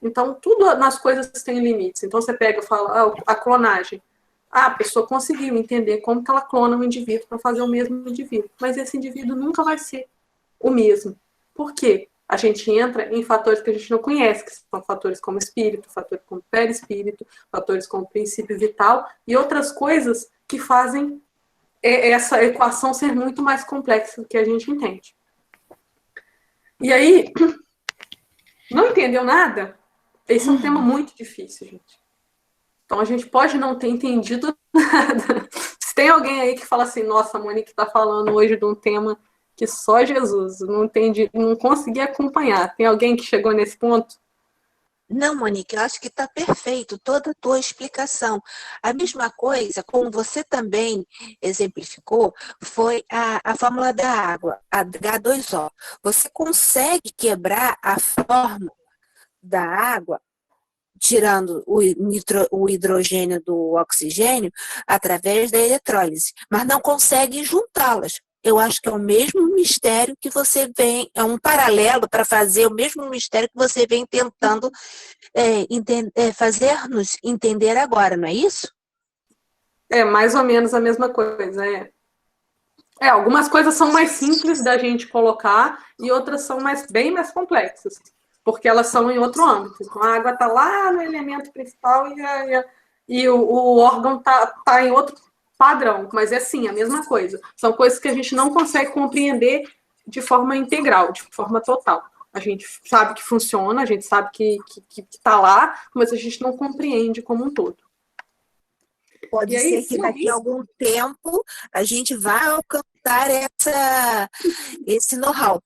Então, tudo nas coisas tem limites. Então, você pega e fala, a clonagem. A pessoa conseguiu entender como que ela clona um indivíduo para fazer o mesmo indivíduo. Mas esse indivíduo nunca vai ser o mesmo. Por quê? A gente entra em fatores que a gente não conhece, que são fatores como espírito, fatores como perispírito, fatores como princípio vital e outras coisas que fazem essa equação ser muito mais complexa do que a gente entende. E aí, não entendeu nada? Esse é um tema muito difícil, gente. Então, a gente pode não ter entendido nada. Se tem alguém aí que fala assim, nossa, a Monique está falando hoje de um tema que só Jesus, não entendi, não consegui acompanhar. Tem alguém que chegou nesse ponto? Não, Monique, eu acho que está perfeito toda a tua explicação. A mesma coisa, como você também exemplificou, foi a fórmula da água, a H2O. Você consegue quebrar a fórmula da água, tirando o hidrogênio do oxigênio, através da eletrólise, mas não consegue juntá-las. Eu acho que é o mesmo mistério que você vem, é um paralelo para fazer o mesmo mistério que você vem tentando fazer-nos entender agora, não é isso? É mais ou menos a mesma coisa, algumas coisas são mais simples da gente colocar e outras são bem mais complexas, porque elas são em outro âmbito. Então, a água está lá no elemento principal e o órgão está em outro padrão, mas é sim a mesma coisa. São coisas que a gente não consegue compreender de forma integral, de forma total. A gente sabe que funciona, a gente sabe que está lá, mas a gente não compreende como um todo. Pode ser que daqui a algum tempo a gente vá alcançar esse know-how.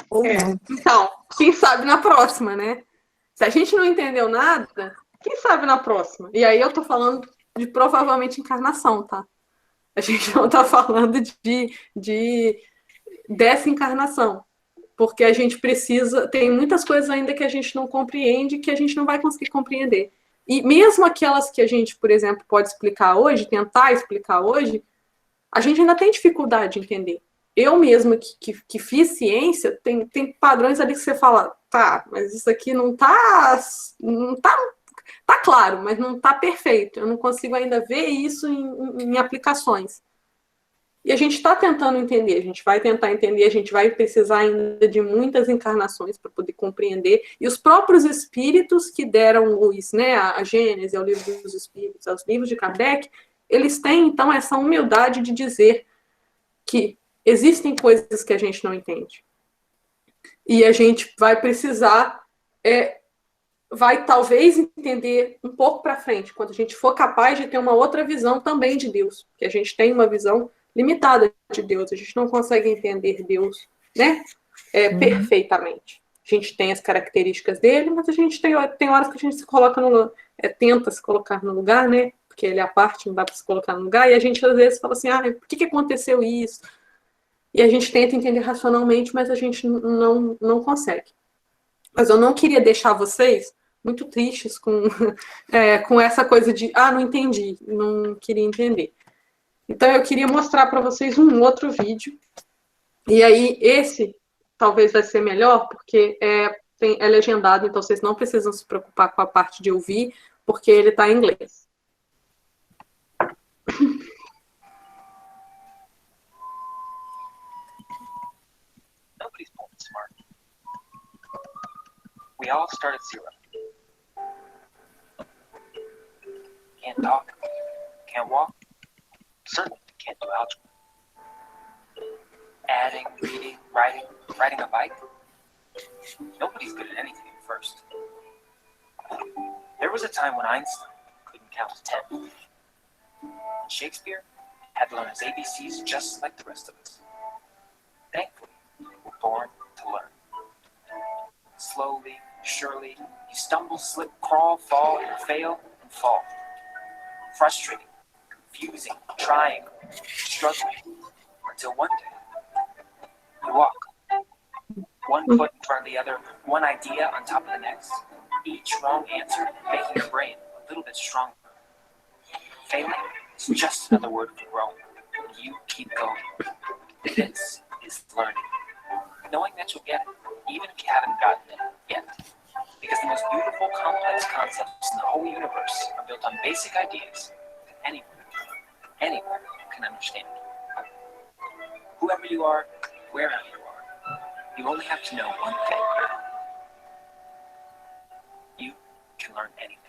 Ou não. Então, quem sabe na próxima, né? Se a gente não entendeu nada, quem sabe na próxima? E aí eu tô falando de provavelmente encarnação, tá? A gente não tá falando dessa encarnação. Porque a gente precisa... Tem muitas coisas ainda que a gente não compreende, que a gente não vai conseguir compreender. E mesmo aquelas que a gente, por exemplo, pode explicar hoje, tentar explicar hoje, a gente ainda tem dificuldade de entender. Eu mesma que fiz ciência, tem padrões ali que você fala, tá, mas isso aqui não tá claro, mas não tá perfeito. Eu não consigo ainda ver isso em aplicações. E a gente está tentando entender, a gente vai tentar entender, a gente vai precisar ainda de muitas encarnações para poder compreender. E os próprios espíritos que deram luz, né, a Gênese, ao livro dos espíritos, aos livros de Kardec, eles têm, então, essa humildade de dizer que existem coisas que a gente não entende. E a gente vai precisar, vai talvez entender um pouco para frente, quando a gente for capaz de ter uma outra visão também de Deus, porque a gente tem uma visão limitada de Deus, a gente não consegue entender Deus, né, perfeitamente. A gente tem as características dele, mas a gente tem horas que a gente se coloca tenta se colocar no lugar, né, porque ele é a parte, não dá para se colocar no lugar, e a gente às vezes fala assim, por que aconteceu isso? E a gente tenta entender racionalmente, mas a gente não consegue. Mas eu não queria deixar vocês muito tristes com essa coisa de, não entendi, não queria entender. Então, eu queria mostrar para vocês um outro vídeo. E aí, esse talvez vai ser melhor, porque é legendado, então vocês não precisam se preocupar com a parte de ouvir, porque ele está em inglês. Nobody's born smart. We all start at zero. Can't talk, can't walk. Certainly can't do algebra. Adding, reading, riding a bike. Nobody's good at anything at first. There was a time when Einstein couldn't count to 10. And Shakespeare had to learn his ABCs just like the rest of us. Thankfully, we're born to learn. Slowly, surely, you stumble, slip, crawl, fall, and fail, and fall. Frustrating, confusing, trying, struggling, until one day, you walk. One foot in front of the other, one idea on top of the next. Each wrong answer making your brain a little bit stronger. Failing is just another word for growing. You keep going. This is learning. Knowing that you'll get it, even if you haven't gotten it yet. Because the most beautiful, complex concepts in the whole universe are built on basic ideas that anyone can understand. Whoever you are, wherever you are, you only have to know one thing. You can learn anything.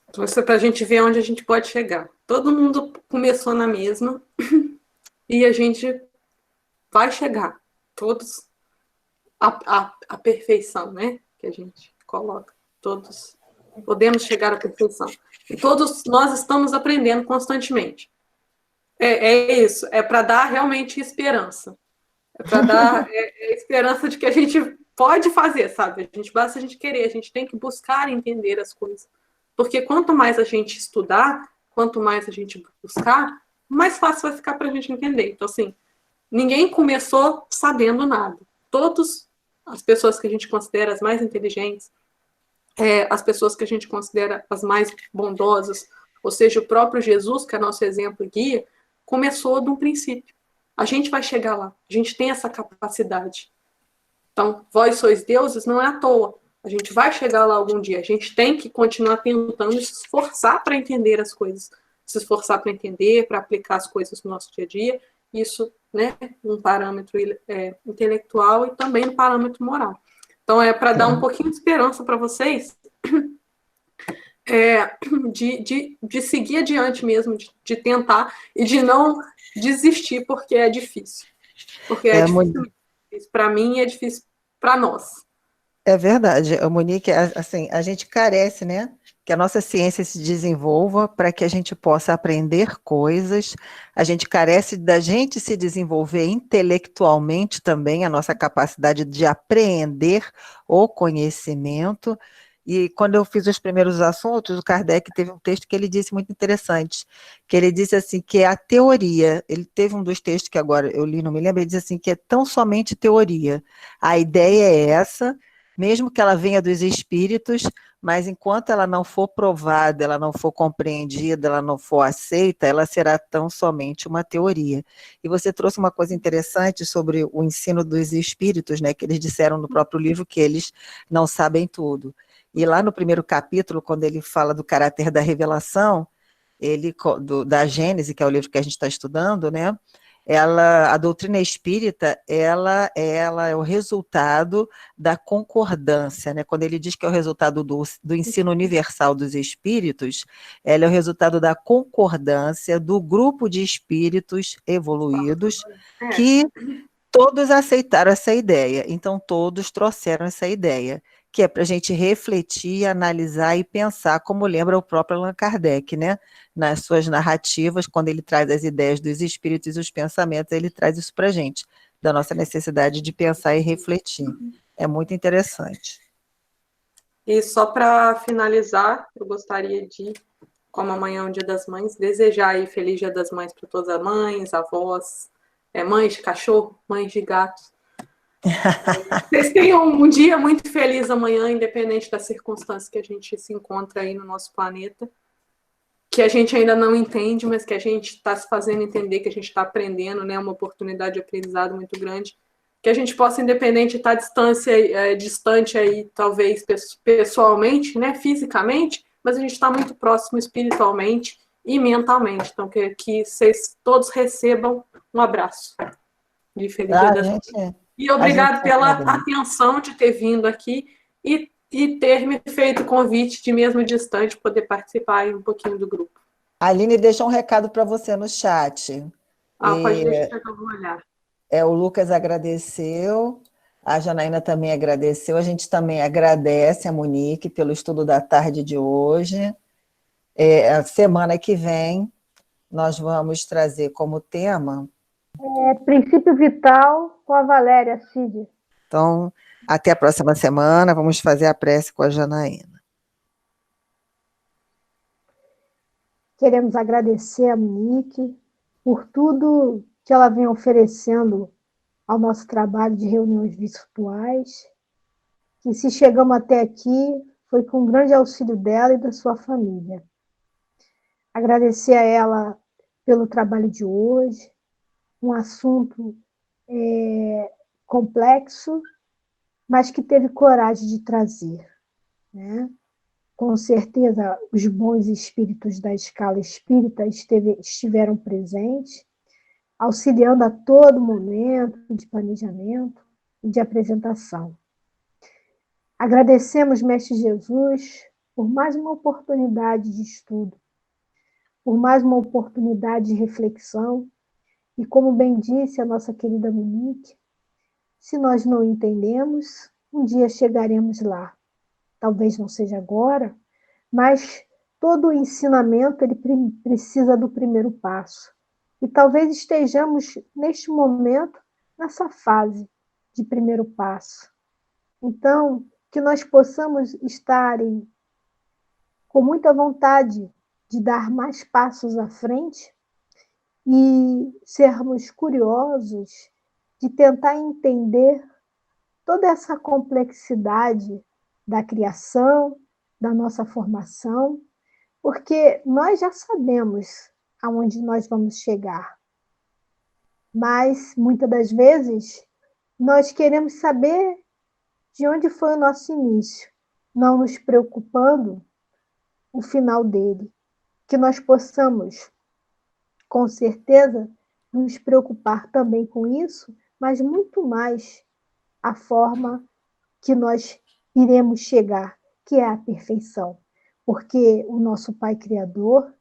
Então, isso é para a gente ver onde a gente pode chegar. Todo mundo começou na mesma e a gente vai chegar. Todos a perfeição, né? Que a gente coloca. Todos podemos chegar à perfeição. E todos nós estamos aprendendo constantemente. É isso. É para dar realmente esperança. É para dar esperança de que a gente pode fazer, sabe? Basta a gente querer. A gente tem que buscar entender as coisas. Porque quanto mais a gente estudar, quanto mais a gente buscar, mais fácil vai ficar para a gente entender. Então, assim, ninguém começou sabendo nada. Todas as pessoas que a gente considera as mais inteligentes, as pessoas que a gente considera as mais bondosas, ou seja, o próprio Jesus, que é nosso exemplo e guia, começou de um princípio. A gente vai chegar lá. A gente tem essa capacidade. Então, vós sois deuses não é à toa. A gente vai chegar lá algum dia. A gente tem que continuar tentando se esforçar para entender as coisas. Se esforçar para entender, para aplicar as coisas no nosso dia a dia. Isso, né, um parâmetro intelectual e também um parâmetro moral. Então, para dar um pouquinho de esperança para vocês, de seguir adiante mesmo, de tentar e de não desistir, porque é difícil. Porque é difícil para mim e é difícil para nós. É verdade, Monique, assim, a gente carece, né, que a nossa ciência se desenvolva para que a gente possa aprender coisas, a gente carece da gente se desenvolver intelectualmente também, a nossa capacidade de apreender o conhecimento, e quando eu fiz os primeiros assuntos, o Kardec teve um texto que ele disse muito interessante, que ele disse assim, que a teoria, ele teve um dos textos que agora eu li, não me lembro, ele diz assim, que é tão somente teoria, a ideia é essa, mesmo que ela venha dos espíritos, mas enquanto ela não for provada, ela não for compreendida, ela não for aceita, ela será tão somente uma teoria. E você trouxe uma coisa interessante sobre o ensino dos espíritos, né, que eles disseram no próprio livro que eles não sabem tudo. E lá no primeiro capítulo, quando ele fala do caráter da revelação, da Gênese, que é o livro que a gente está estudando, né, a doutrina espírita, ela é o resultado da concordância, né? Quando ele diz que é o resultado do ensino universal dos espíritos, ela é o resultado da concordância do grupo de espíritos evoluídos que todos aceitaram essa ideia, então todos trouxeram essa ideia, que é para a gente refletir, analisar e pensar, como lembra o próprio Allan Kardec, né? Nas suas narrativas, quando ele traz as ideias dos espíritos e os pensamentos, ele traz isso para a gente, da nossa necessidade de pensar e refletir. É muito interessante. E só para finalizar, eu gostaria de, como amanhã é o Dia das Mães, desejar aí Feliz Dia das Mães para todas as mães, avós, mães de cachorro, mães de gato. Vocês tenham um dia muito feliz amanhã, independente das circunstâncias que a gente se encontra aí no nosso planeta, que a gente ainda não entende, mas que a gente está se fazendo entender, que a gente está aprendendo, né? Uma oportunidade de aprendizado muito grande, que a gente possa, independente de estar distante aí, talvez pessoalmente, né? Fisicamente, mas a gente está muito próximo espiritualmente e mentalmente. Então, que vocês todos recebam um abraço de Feliz Dia das Mães. E obrigado pela atenção de ter vindo aqui e ter me feito o convite de mesmo distante poder participar um pouquinho do grupo. A Aline deixou um recado para você no chat. Pode deixar que eu vou olhar. O Lucas agradeceu, a Janaína também agradeceu, a gente também agradece a Monique pelo estudo da tarde de hoje. A semana que vem nós vamos trazer como tema... Princípio Vital com a Valéria Cid. Então, até a próxima semana, vamos fazer a prece com a Janaína. Queremos agradecer a Monique por tudo que ela vem oferecendo ao nosso trabalho de reuniões virtuais, que se chegamos até aqui foi com um grande auxílio dela e da sua família. Agradecer a ela pelo trabalho de hoje, um assunto complexo, mas que teve coragem de trazer, né? Com certeza, os bons espíritos da escala espírita estiveram presentes, auxiliando a todo momento de planejamento e de apresentação. Agradecemos, Mestre Jesus, por mais uma oportunidade de estudo, por mais uma oportunidade de reflexão, e como bem disse a nossa querida Monique, se nós não entendemos, um dia chegaremos lá. Talvez não seja agora, mas todo o ensinamento ele precisa do primeiro passo. E talvez estejamos, neste momento, nessa fase de primeiro passo. Então, que nós possamos estar com muita vontade de dar mais passos à frente e sermos curiosos de tentar entender toda essa complexidade da criação, da nossa formação, porque nós já sabemos aonde nós vamos chegar. Mas, muitas das vezes, nós queremos saber de onde foi o nosso início, não nos preocupando o final dele. Que nós possamos, com certeza, nos preocupar também com isso, mas muito mais a forma que nós iremos chegar, que é a perfeição. porque o nosso Pai Criador,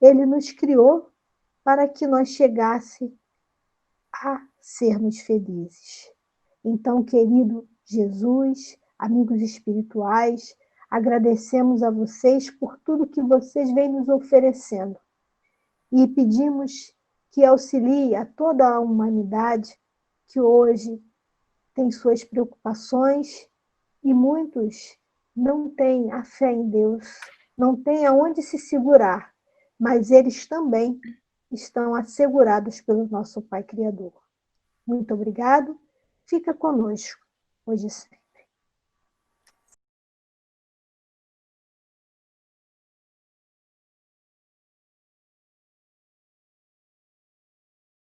ele nos criou para que nós chegássemos a sermos felizes. Então, querido Jesus, amigos espirituais, agradecemos a vocês por tudo que vocês vêm nos oferecendo e pedimos que auxilie a toda a humanidade que hoje tem suas preocupações e muitos não têm a fé em Deus, não têm aonde se segurar, mas eles também estão assegurados pelo nosso Pai Criador. Muito obrigado. Fica conosco, hoje e sempre.